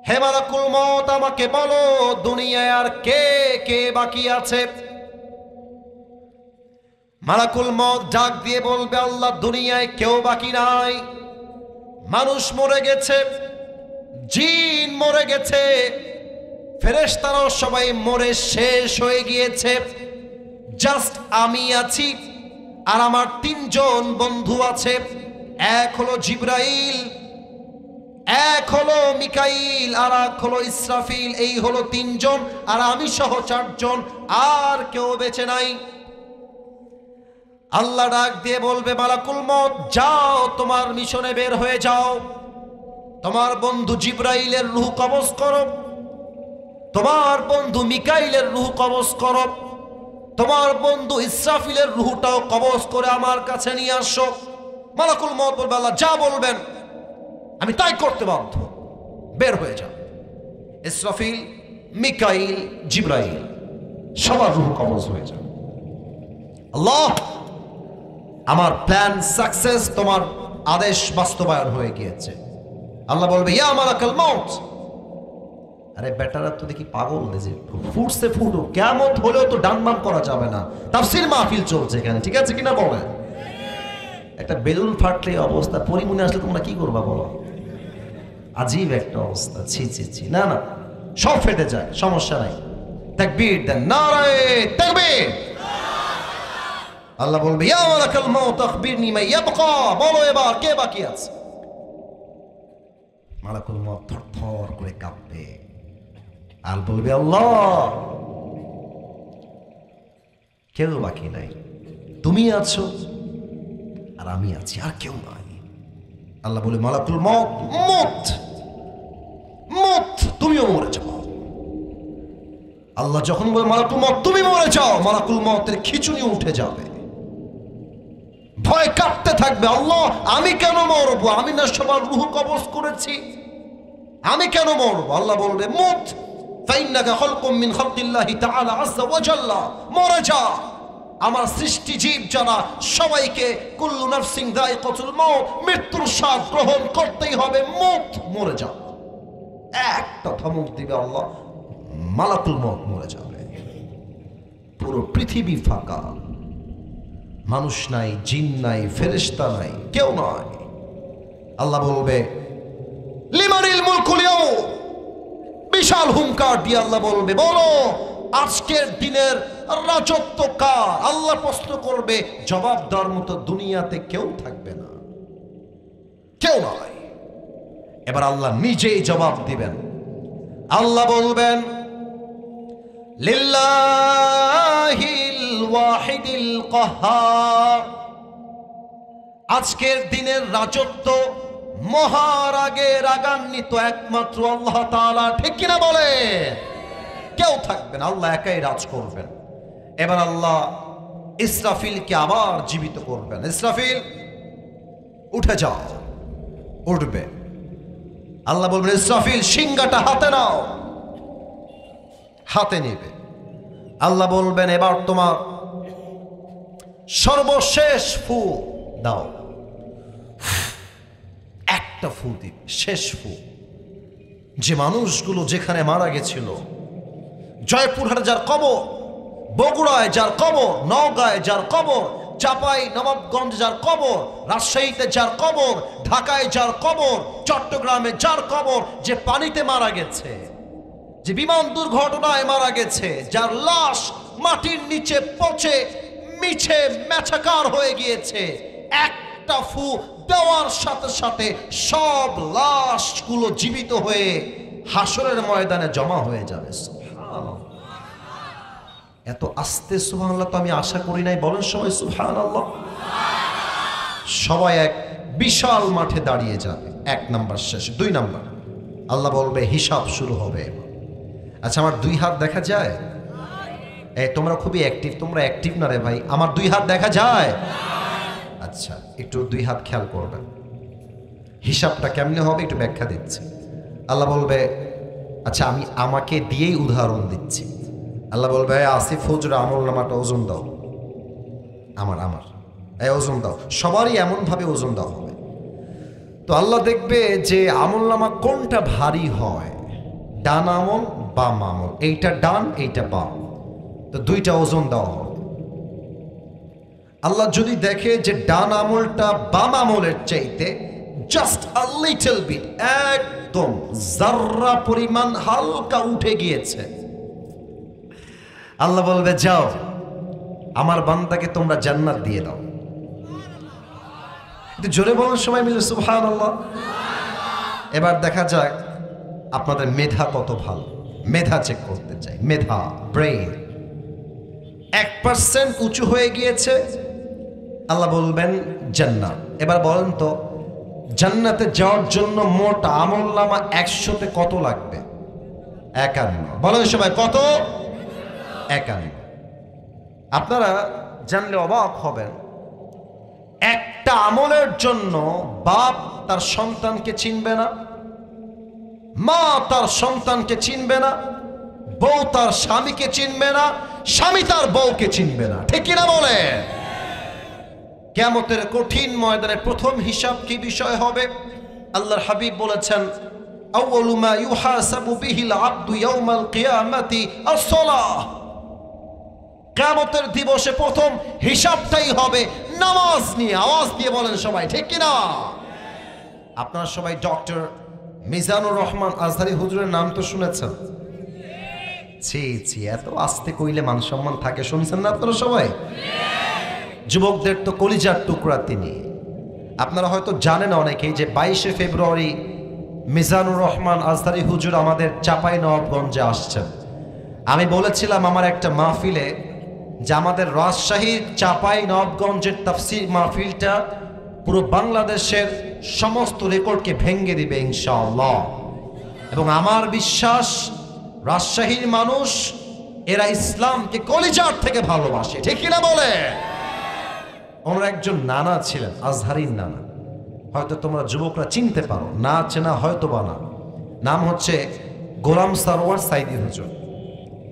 হে মালাকুল মউত, আমাকে বলো দুনিয়ায় আর কে কে বাকি আছে। মালাকুল মউত ডাক দিয়ে বলবে আল্লাহ দুনিয়ায় কেউ বাকি নাই। মানুষ মরে গেছে, জিন মরে গেছে, ফেরেশতারাও সবাই মরে শেষ হয়ে গিয়েছে, জাস্ট আমি আছি আর আমার 3 জন বন্ধু আছে। এক হলো জিবরাইল, এক হলো মিকাইল, আর এক হলো ইসরাফিল। এই হলো 3 জন, আর আমি সহ 4 জন, আর কেউ বেঁচে নাই। আল্লাহ ডাক দিয়ে বলবে মালাকুল মউত যাও, তোমার মিশনে বের হয়ে যাও। তোমার বন্ধু জিবরাইলের রূহ কবজ করো, তোমার বন্ধু মিকাইলের রূহ কবজ করো, তোমার বন্ধু ইসরাফিলের রূহটাও কবজ করে আমার কাছে নিয়ে আসো। মালাকুল মউত বলবে আল্লাহ যা বলবেন আমি তাই করতে বাধ্য, বের হয়ে যাও। ইসরাফিল, মিকাইল, জিবরাইল সবার রূহ কবজ হয়ে যাও। আল্লাহ আমার প্ল্যান সাকসেস, তোমার আদেশ বাস্তবায়ন হয়ে গিয়েছে। আল্লাহ বলবে ইয়া মালাকাল মউত। আরে বেটারা তো দেখি পাগল, যে ফুটছে ফুটো, কিয়ামত হলেও তো ডানবাম করা যাবে না। তাফসীর মাহফিল চলছে এখানে, ঠিক আছে কিনা বলে? একটা বেলুন ফাটলে অবস্থা, পরিমণি আসলে তোমরা কি করবা বলো? আজীব একটা অবস্থা, ছি ছি ছি। না না, সব ফেটে যায়, সমস্যা নাই। তাকবীর দেন, নারায়ে তাকবীর। আল্লাহ বলবে ইয়া মালাকাল মউত আখবিরনি মান ইয়াবকা। বলো এবার কে বাকি আছে। মালাকুল মউত থরথর করে কাঁপবে আর বলবে আল্লাহ কেউ বাকি নাই, তুমি আছো আর আমি আছি, আর কেউ নাই। আল্লাহ বলে মালাকুল মউত মত মত, তুমিও মরে যাও। আল্লাহ যখন বলে মালাকুল মউত তুমি মরে যাও, মালাকুল মউতের খিঁচুনি উঠে যাবে, ভয় কাঁপতে থাকবে। আল্লাহ আমি কেন মরবো? আমি না সবার রূহ কবজ করেছি, আমি কেন মরবো? আল্লাহ বলবে মুত ফাইন্নাকা খালকুম মিন খালকিল্লাহি তাআলা আযজা ওয়া জাল্লা। মরে যা। আমার সৃষ্টি জীব যারা সবাইকে কুল্লু নাফসিন যায়িকাতুল মাউত, মৃত্যুর স্বাদ গ্রহণ করতেই হবে, মুত, মরে যা। একটা ধমক দিবে আল্লাহ, মালাকুল মউত মরে যাবে। পুরো পৃথিবী ফাঁকা, মানুষ নাই, জিন নাই, ফেরেশতা নাই, কেউ নাই। আল্লাহ বলবে লিমানিল মুলকুল ইয়াউম। বিশাল হুঙ্কার দিয়ে আল্লাহ বলবে বলো আজকের দিনের রাজত্ব কার? আল্লাহ প্রশ্ন করবে, জবাব দেওয়ার মতো দুনিয়াতে কেউ থাকবে না, কেউ নাই। এবার আল্লাহ নিজেই জবাব দিবেন। আল্লাহ বলবেন লিল্লাহিল ওয়াহিদিল কাহ্হার। আজকের দিনের রাজত্ব মহারাগে রাগান্বিত একমাত্র আল্লাহ তাআলা, ঠিক কিনা বলে? কেউ থাকবে না, আল্লাহ একাই রাজ করবেন। এবার আল্লাহ ইসরাফিলকে আবার জীবিত করবেন। ইসরাফিল উঠে যাও, উঠবে। আল্লাহ বলবেন ইসরাফিল সিংহাটা হাতে নাও। হাতে নেবে। আল্লাহ বলবেন এবার তোমার সর্বশেষ ফু দাও। একটা ফু দিবে, শেষ ফু। যে মানুষগুলো যেখানে মারা গেছিল, জয়পুরহাটে যার কবর, বগুড়ায় যার কবর, নওগাঁয় যার কবর, চাপাই নবাবগঞ্জে যার কবর, রাজশাহীতে যার কবর, ঢাকায় যার কবর, চট্টগ্রামে যার কবর, যে পানিতে মারা গেছে, যে বিমান দুর্ঘটনায় মারা গেছে, যার লাশ মাটির নিচে পচে মিছে মেছাকার হয়ে গিয়েছে, একটা ফু দেওয়ার সাথে সাথে সব লাশগুলো জীবিত হয়ে হাসরের ময়দানে জমা হয়ে যাবে। সুবহানাল্লাহ। এত আস্তে সুবহানাল্লাহ তো আমি আশা করি নাই। বলেন সবাই সুবহানাল্লাহ। সবাই এক বিশাল মাঠে দাঁড়িয়ে যাবে। এক নাম্বার শেষ। 2 নাম্বার, আল্লাহ বলবে হিসাব শুরু হবে। আচ্ছা, আমার 2 হাত দেখা যায়? তোমরা খুবই অ্যাক্টিভ। তোমরা অ্যাক্টিভ না রে ভাই। আমার 2 হাত দেখা যায়? আচ্ছা, একটু 2 হাত খেয়াল করবেন। হিসাবটা কেমনে হবে একটু ব্যাখ্যা দিচ্ছি। আল্লাহ বলবে, আচ্ছা আমি আমাকে দিয়েই উদাহরণ দিচ্ছি। আল্লাহ বলবে, আসিফ হুজুর আমল নামাটা ওজন দাও। আমার ওজন দাও। সবারই এমনভাবে ওজন দেওয়া হবে। তো আল্লাহ দেখবে যে আমল নামা কোনটা ভারী হয়, ডান আমল বাম আমল, এইটা ডান এইটা বাম, তো 2টা ওজন দেওয়া হবে। আল্লাহ যদি দেখে যে ডান আমলটা বাম আমলের চাইতে জাস্ট আ লিটল বিট, একদম জাররা পরিমাণ হালকা উঠে গিয়েছে, আল্লাহ বলবে যাও আমার বান্দাকে তোমরা জান্নাত দিয়ে দাও। জোরে বলুন সবাই মিলে সুবহানাল্লাহ। এবার দেখা যাক আপনাদের মেধা কত ভালো। মেধা চেক করতে চাই। মেধা, ব্রেইন 1% উঁচু হয়ে গিয়েছে, আল্লাহ বলবেন জান্নাত। এবার বলেন তো জান্নাতে যাওয়ার জন্য মোট আমল নামা 100তে কত লাগবে? 51। বলেন সবাই কত? 51। আপনারা জানলে অবাক হবেন, একটা আমলের জন্য বাপ তার সন্তানকে চিনবে না, মা তার সন্তানকে চিনবে না, বউ তার স্বামীকে চিনবে না, স্বামী তার বউকে চিনবে না। ঠিক কিনা বলে? কিয়ামতের কঠিন ময়দানের প্রথম হিসাব কি বিষয় হবে? আল্লাহর হাবিব বলেছেন, আউয়ালু মা ইউহাসাবু বিহিল আবদু ইয়াউমাল কিয়ামাতি আস-সালাহ। কিয়ামতের দিবসে প্রথম হিসাবটাই হবে নামাজ নিয়ে। আওয়াজ দিয়ে বলেন সবাই, ঠিক কিনা? আপনারা সবাই ডক্টর মিজানুর রহমান আজহারি হুজুরের নাম তো শুনেছেন। ছি এত আস্তে কইলে মান সম্মান থাকে, শুনছেন না আপনারা সবাই? যুবকদের তো কলিজার টুকরা তিনি। আপনারা হয়তো জানেন অনেকেই যে 22শে ফেব্রুয়ারি মিজানুর রহমান আজহারি হুজুর আমাদের চাপাই নবাবগঞ্জে আসছেন। আমি বলেছিলাম আমার একটা মাহফিলে যে আমাদের রাজশাহীর চাপাই নবাবগঞ্জের তাফসীর মাহফিলটা পুরো বাংলাদেশের সমস্ত রেকর্ডকে ভেঙে দিবে ইনশাআল্লাহ। এবং আমার বিশ্বাস রাজশাহীর মানুষ এরা ইসলামকে কলিজার থেকে ভালোবাসে। ঠিক কিনা বলে? ওনার একজন নানা ছিলেন, আজহারির নানা, হয়তো তোমরা যুবকরা চিনতে পারো, না চেনা হয়তো বা না। নাম হচ্ছে গোলাম সারোয়ার সাইদি হুজুর।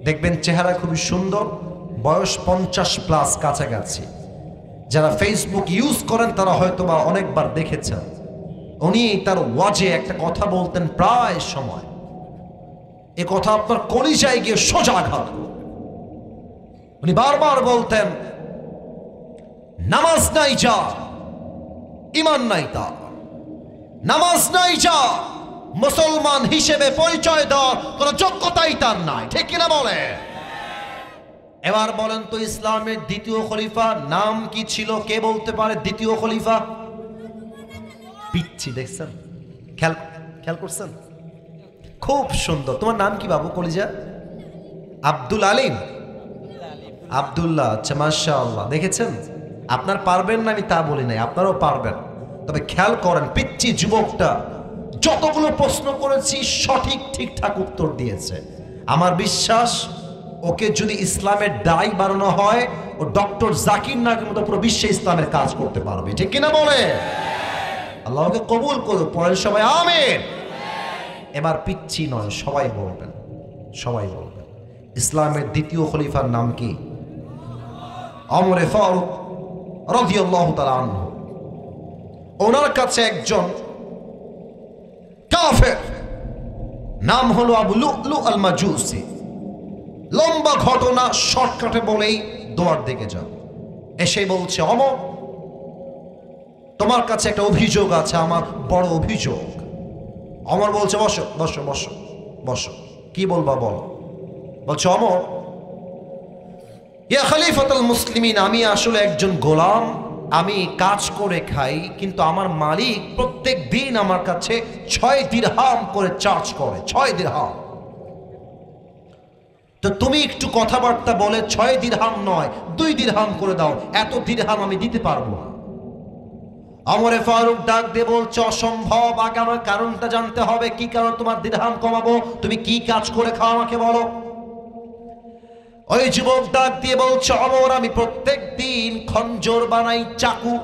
দেখবেন চেহারা খুবই সুন্দর, বয়স 50+ কাছাকাছি। যারা ফেসবুক ইউজ করেন তারা হয়তো বা অনেকবার দেখেছেন। উনি তার ওয়াজে একটা কথা বলতেন প্রায় সময়, এ কথা আপনার কলিজায় গিয়ে সোজা আঘাত করবে। উনি বারবার বলতেন, নামাজ নাই যা ঈমান নাই তা, নামাজ নাই যা মুসলমান হিসেবে পরিচয় দেওয়ার কোন যোগ্যতাই তার নাই। ঠিক কিনা বলে? এবার বলেন তো ইসলামের দ্বিতীয় খলিফা নাম কি ছিল? কে বলতে পারে দ্বিতীয় খলিফা? পিচ্ছি দেখছেন, খেয়াল করছেন? খুব সুন্দর। তোমার নাম কি বাবু কলিজা? আব্দুল আলিম, আব্দুল্লাহ। আচ্ছা মাশাআল্লাহ। দেখেছেন, আপনার পারবেন না আমি তা বলি নাই, আপনারাও পারবেন। তবে খেয়াল করেন, পিচ্ছি যুবকটা যতগুলো প্রশ্ন করেছি সঠিক ঠিকঠাক উত্তর দিয়েছে। আমার বিশ্বাস ওকে যদি ইসলামের দায়ী বানানো হয়, ও ডক্টর জাকির নায়কের মতো পুরো বিশ্বে ইসলামের কাজ করতে পারবে। ঠিক কিনা বলে? আল্লাহ ওকে কবুল করুক। পড়েন সবাই আমিন। এবার পিচ্ছি নয়, সবাই বলবেন, সবাই বলবেন। ইসলামের দ্বিতীয় খলিফার নাম কি? ওমরে ফারুক রাদিয়াল্লাহু তাআলা আনহু। ওনার কাছে একজন কাফের, নাম হলো আবু লু'লু আল মাজুসি। লম্বা ঘটনা, শর্টকাটে বলেই দোয়ার দিকে যাও। এসে বলছে, ওমর, তোমার কাছে একটা অভিযোগ আছে, আমার বড় অভিযোগ। ওমর বলছে, বসো বসো বসো বসো, কি বলবা বলো। বলছে, ওমর, ইয়া খলিফাতুল মুসলিমিন, আমি আসলে একজন গোলাম, আমি কাজ করে খাই, কিন্তু আমার মালিক প্রত্যেক দিন আমার কাছে 6 দিরহাম করে চার্জ করে, 6 দিরহাম। তো তুমি একটু কথাবার্তা বলে 6 দিরহাম নয় 2 দিরহাম করে দাও, এত দিরহাম আমি দিতে পারবো না। ওমরে ফারুক ডাক দিয়ে বলছে, অসম্ভব, আগে আমার কারণটা জানতে হবে, কি কারণ তোমার দিরহাম কমাবো, তুমি কি কাজ করে খাও আমাকে বলো। ওই যুবক ডাক দিয়ে বলছে, ওমর, আমি প্রত্যেক দিন খঞ্জর বানাই, চাকু।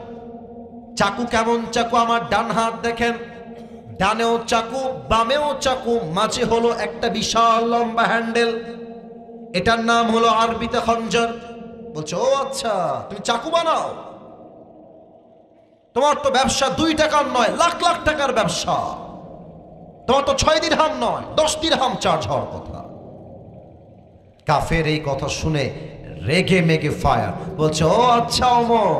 চাকু কেমন চাকু? আমার ডান হাত দেখেন, ডানেও চাকু বামেও চাকু, মাঝে হলো একটা বিশাল লম্বা হ্যান্ডেল, এটার নাম হলো আরবিতে খঞ্জর। বলছে, ও আচ্ছা, তুমি চাকু বানাও? তোমার তো ব্যবসা 2 টাকার নয়, লাখ লাখ টাকার ব্যবসা। তোমার তো 6 দিরহাম নয় 10 দিরহাম চার্জ হওয়ার কথা। কাফের এই কথা শুনে রেগে মেগে ফায়ার। বলছে, ও আচ্ছা ওমর,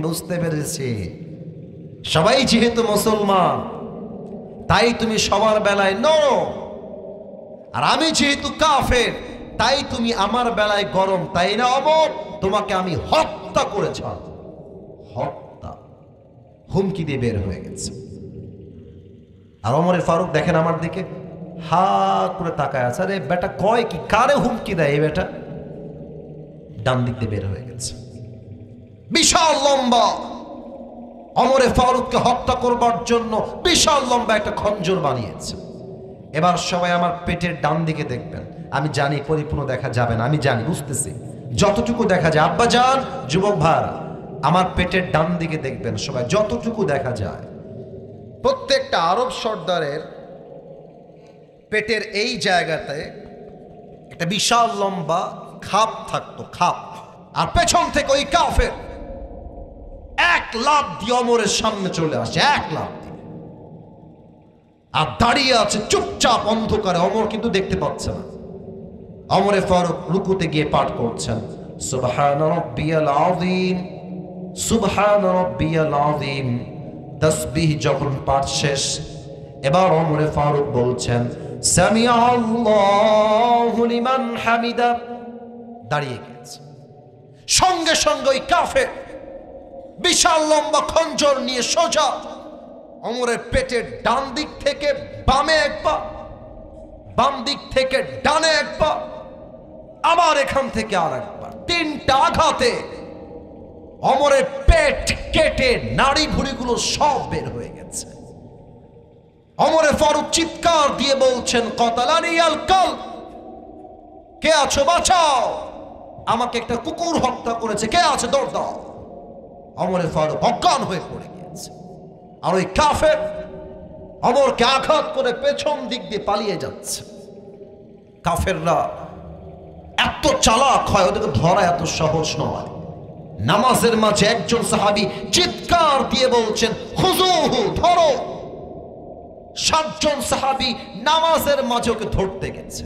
বুঝতে পেরেছি, সবাই যেহেতু মুসলমান তাই তুমি সবার বেলায় নরম, আর আমি যেহেতু কাফের তাই তুমি আমার বেলায় গরম, তাই না ওমর? তোমাকে আমি হত্যা করে ছাড়ব। হত্যা, হুমকি দিয়ে বের হয়ে গেছে। আর ওমরে ফারুক দেখেন আমার দিকে, হা করে তাকায় আছে। আরে বেটা কয় কি, কারে হুমকি দেয় এই বেটা? ডান দিক দিয়ে বের হয়ে গেছে, বিশাল লম্বা। ওমরে ফারুককে হত্যা করবার জন্য বিশাল লম্বা একটা খঞ্জর বানিয়েছে। এবার সবাই আমার পেটের ডান দিকে দেখবেন। আমি জানি পরিপূর্ণ দেখা যাবে না, আমি জানি, বুঝতেছি, যতটুকু দেখা যায়। আব্বা যান, যুবক ভাইরা, আমার পেটের ডান দিকে দেখবেন সবাই, যতটুকু দেখা যায়। প্রত্যেকটা আরব সর্দারের পেটের এই জায়গাতে একটা বিশাল লম্বা খাপ থাকতো, খাপ। আর পেছন থেকে ওই কাফের 1 লাফ দিয়ে ওমরের সামনে চলে আসে, 1 লাফ দিয়ে, আর দাঁড়িয়ে আছে চুপচাপ অন্ধকারে। ওমর কিন্তু দেখতে পাচ্ছে না। ওমরে ফারুক রুকুতে গিয়ে পাঠ করছেন, সুবহান রাব্বিয়াল আযীম, সুবহান রাব্বিয়াল আযীম। তাসবিহ যখন পাঠ শেষ, এবার ওমরে ফারুক বলছেন, সামিআ আল্লাহু লিমান হামিদা। দাঁড়িয়ে গেছে। সঙ্গে সঙ্গে ওই কাফের বিশাল লম্বা খঞ্জর নিয়ে সোজা ওমরের পেটের ডান দিক থেকে বামে 1 পা, বাম দিক থেকে ডানে 1 পা, আবার এখান থেকে আর 1 পা, 3টা আঘাতে ওমরের পেট কেটে নাড়ি ভুঁড়িগুলো সব বের হয়ে গেছে। ওমরে ফারুক চিৎকার দিয়ে বলছেন, কতালানি আল কালব, কে আছো বাঁচাও, আমাকে একটা কুকুর হত্যা করেছে, কে আছে দৌড় দাও। ওমরে ফারুক অজ্ঞান হয়ে পড়ে গিয়েছে। আর ওই কাফের ওমরকে আঘাত করে পেছন দিক দিয়ে পালিয়ে যাচ্ছে। কাফেররা এত চালাক হয়, ওদেরকে ধরা এত সহজ নয়। নামাজের মাঝে একজন সাহাবী চিৎকার দিয়ে বলছেন, খুযুহু, ধরো। 7 জন সাহাবী নামাজের মাঝে ওকে ধরতে গেছে।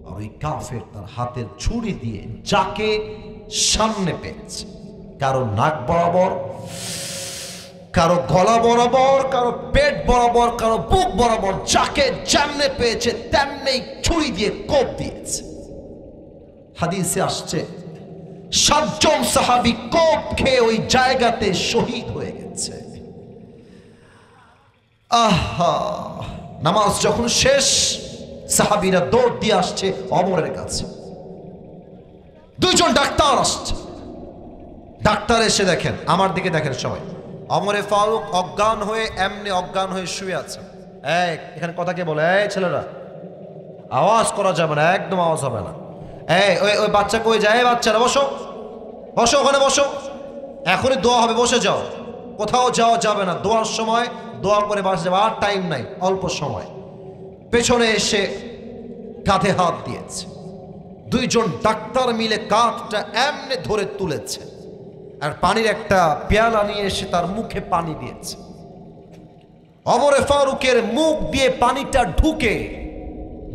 আর ওই কাফের তার হাতের ছুরি দিয়ে যাকে সামনে পেয়েছে, কারো নাক বরাবর, কারো গলা বরাবর, কারো পেট বরাবর, কারো বুক বরাবর, যাকে যেমনে পেয়েছে তেমনি ছুরি দিয়ে কোপ দিয়েছে। হাদিসে আসছে 7 জন সাহাবী কোপ খেয়ে ওই জায়গাতে শহীদ হয়ে গেছে। আহা, নামাজ যখন শেষ, সাহাবীরা দৌড় দিয়ে আসছে ওমরের কাছে। 2 জন ডাক্তার আসছে। ডাক্তার এসে দেখেন, আমার দিকে দেখেন সবাই, ওমরে ফারুক অজ্ঞান হয়ে, এমনি অজ্ঞান হয়ে শুয়ে আছে। এখানে কথা কে বলে? এই ছেলেরা, আওয়াজ করা যাবে না, একদম আওয়াজ হবে না। ওই বাচ্চা কই যায়? বাচ্চারা বসো, বসো, ওখানে বসো, এখনই দোয়া হবে, বসে যাও, কোথাও যাওয়া যাবে না। দোয়ার সময় দোয়া করে বাসে যাবে, আর টাইম নাই, অল্প সময়। পেছনে এসে কাঁধে হাত দিয়েছে। দুইজন ডাক্তার মিলে কাঁধটা এমনি ধরে তুলেছে, আর পানির একটা পেয়ালা নিয়ে এসে তার মুখে পানি দিয়েছে। ওমরে ফারুকের মুখ দিয়ে পানিটা ঢুকে,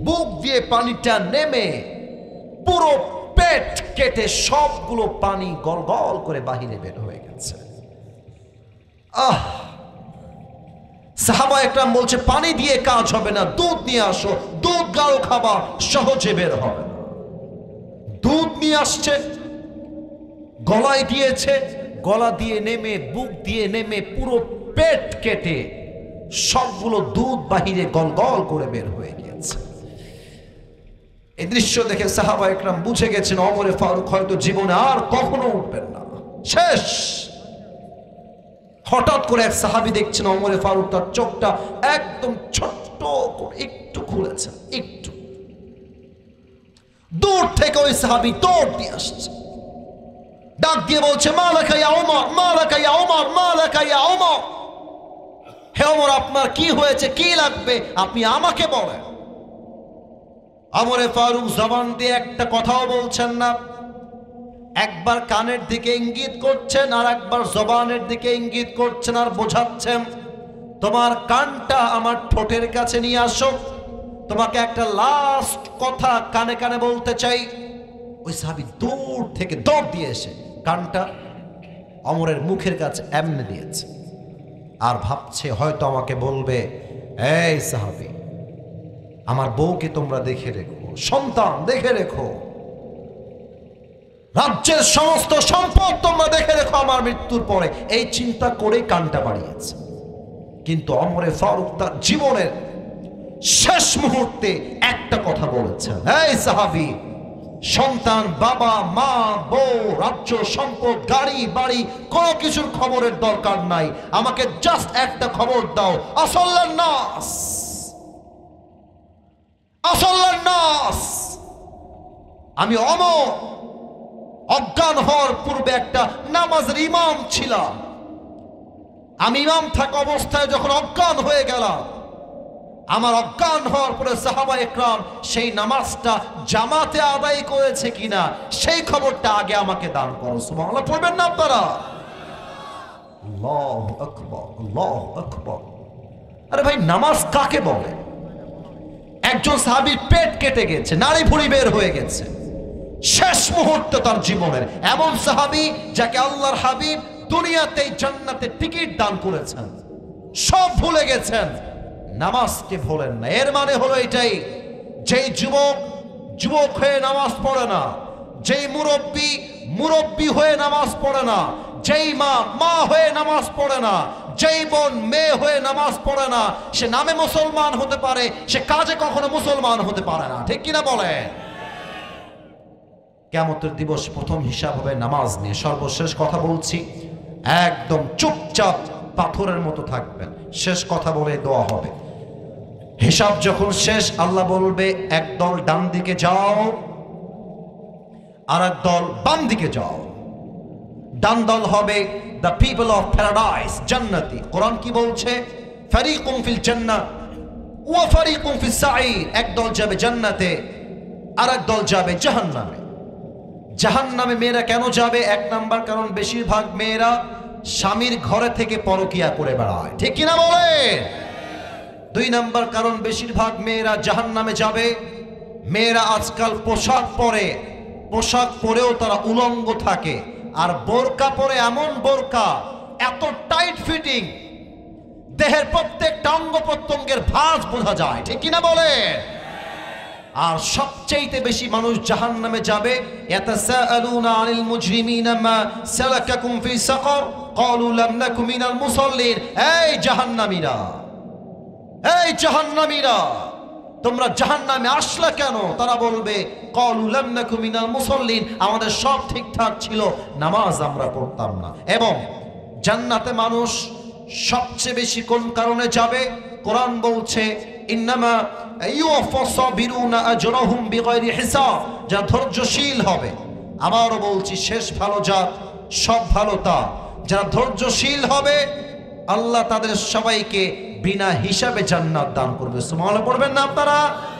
বুক দিয়ে পানিটা নেমে পুরো পেট কেটে সবগুলো পানি গল গল করে বাহিরে বের হয়ে গেছে। সাহাবা একরাম বলছে পানি দিয়ে কাজ হবে না, দুধ নিয়ে আসো, দুধ গাঢ় খাবা, সহজে বের হবে না। দুধ নিয়ে আসছে, গলায় দিয়েছে, গলা দিয়ে নেমে বুক দিয়ে নেমে পুরো পেট কেটে সবগুলো দুধ বাহিরে গল গল করে বের হয়ে গিয়েছে। এই দৃশ্য দেখে সাহাবা একরাম বুঝে গেছেন ওমরে ফারুক হয়তো জীবনে আর কখনো উঠবেন না, শেষ। হঠাৎ করে এক সাহাবী দেখছেন ওমরে ফারুক তার চোখটা একদম ছোট্ট করে একটু খুলেছেন, একটু। দূর থেকে ওই সাহাবী দৌড় দিয়ে আসছে, ডাক দিয়ে বলছে মালাকা ইয়া ওমর, মালাকা ইয়া ওমর, মালাকা ইয়া ওমর। হে ওমর, আপনার কি হয়েছে, কি লাগবে, আপনি আমাকে বলেন। ওমরে ফারুক জবান দিয়ে একটা কথাও বলছেন না, একবার কানের দিকে ইঙ্গিত করছেন আর একবার জবানের দিকে ইঙ্গিত করছেন আর বোঝাচ্ছেন তোমার কানটা আমার ঠোঁটের কাছে নিয়ে আসো, তোমাকে একটা লাস্ট কথা কানে কানে বলতে চাই। ওই সাহাবী দূর থেকে দৌড় দিয়ে এসে কানটা ওমরের মুখের কাছে এমনি দিয়েছে, আর ভাবছে হয়তো আমাকে বলবে এই সাহাবী, আমার বউকে তোমরা দেখে রেখো, সন্তান দেখে রেখো, রাজ্যের সমস্ত সম্পদ তোমরা দেখে রেখো আমার মৃত্যুর পরে, এই চিন্তা করে কানটা বাড়িয়েছে। কিন্তু ওমরে ফারুক তার জীবনের শেষ মুহূর্তে একটা কথা বলেছেন, এই সাহাবী, সন্তান, বাবা, মা, বউ, রাজ্য, সম্পদ, গাড়ি, বাড়ি, কোনো কিছুর খবরের দরকার নাই, আমাকে জাস্ট একটা খবর দাও, আসল্লান নাস, আসল্লান নাস। আমি ওমর অজ্ঞান হওয়ার পূর্বে একটা নামাজের ইমাম ছিলাম, আমি ইমাম থাকা অবস্থায় যখন অজ্ঞান হয়ে গেলাম, আমার অজ্ঞান হওয়ার পরে সাহাবা একরাম সেই নামাজটা জামাতে আদায় করেছে কিনা সেই খবরটা আগে আমাকে দান করো। সুবহানাল্লাহ পড়বেন না আপনারা? আল্লাহু আকবার, আল্লাহু আকবার। আরে ভাই, নামাজ কাকে বলে? একজন সাহাবীর পেট কেটে গেছে, নাড়ি ভুঁড়ি বের হয়ে গেছে, শেষ মুহূর্তে তার জীবনের, এমন সাহাবী যাকে আল্লাহর হাবিব দুনিয়াতে জান্নাতে টিকিট দান করেছেন, সব ভুলে গেছেন, নামাজকে ভোলেন না। এর মানে হলো এটাই, যেই যুবক যুবক হয়ে নামাজ পড়ে না, যেই মুরব্বী মুরব্বী হয়ে নামাজ পড়ে না, যেই মা মা হয়ে নামাজ পড়ে না, যেই বোন মেয়ে হয়ে নামাজ পড়ে না, সে নামে মুসলমান হতে পারে, সে কাজে কখনো মুসলমান হতে পারে না। ঠিক কিনা বলে? কিয়ামতের দিবস প্রথম হিসাব হবে নামাজ নিয়ে। সর্বশেষ কথা বলছি, একদম চুপচাপ পাথরের মতো থাকবেন, শেষ কথা বলে দোয়া হবে। হিসাব যখন শেষ, আল্লাহ বলবে একদল ডান দিকে যাও আর একদল বাম দিকে যাও। ডান দল হবে দ্য পিপল অফ প্যারাডাইস, জান্নাতি। কোরআন কি বলছে? ফারিকুম ফিল জান্নাহ ওয়া ফারিকুম ফিস সাঈর। একদল যাবে জান্নাতে আর একদল যাবে জাহান্নামে। জাহান্নামে মেয়েরা কেন যাবে? এক নাম্বার কারণ, বেশিরভাগ মেয়েরা স্বামীর ঘরে থেকে পরকিয়া করে বেড়ায়। ঠিক কিনা বলে? দুই নাম্বার কারণ, বেশিরভাগ মেয়েরা জাহান্নামে যাবে, মেয়েরা আজকাল পোশাক পরে, পোশাক পরেও তারা উলঙ্গ থাকে, আর বোরকা পরে এমন বোরকা এত টাইট ফিটিং, দেহের প্রত্যেকটা অঙ্গ প্রত্যঙ্গের ভাঁজ বোঝা যায়। ঠিক কিনা বলে? আর সবচেয়ে বেশি মানুষ জাহান্নামে যাবে। ইয়াতাসাআলুনা আনিল মুজরিমিনা মা সালাকাকুম ফি সাকার ক্বালু লাম নাকু মিনাল মুসাল্লিন। এই জাহান্নামীরা, এই জাহান্নামীরা, তোমরা জাহান্নামে আসলা কেন? তারা বলবে ক্বালু লাম নাকু মিনাল মুসাল্লিন, আমাদের সব ঠিকঠাক ছিল, নামাজ আমরা পড়তাম না। এবং জান্নাতে মানুষ সবচেয়ে বেশি কোন কারণে যাবে? কোরআন বলছে ইন্নামা ইউওয়াফা সাবিরুনা আজরাহুম বিগাইরি হিসাব, যারা ধৈর্যশীল হবে। আবারও বলছি, শেষ ভালো যার, সব ভালো তার। যারা ধৈর্যশীল হবে আল্লাহ তাদের সবাইকে বিনা হিসাবে জান্নাত দান করবে। সুবহানাল্লাহ পড়বেন না আপনারা?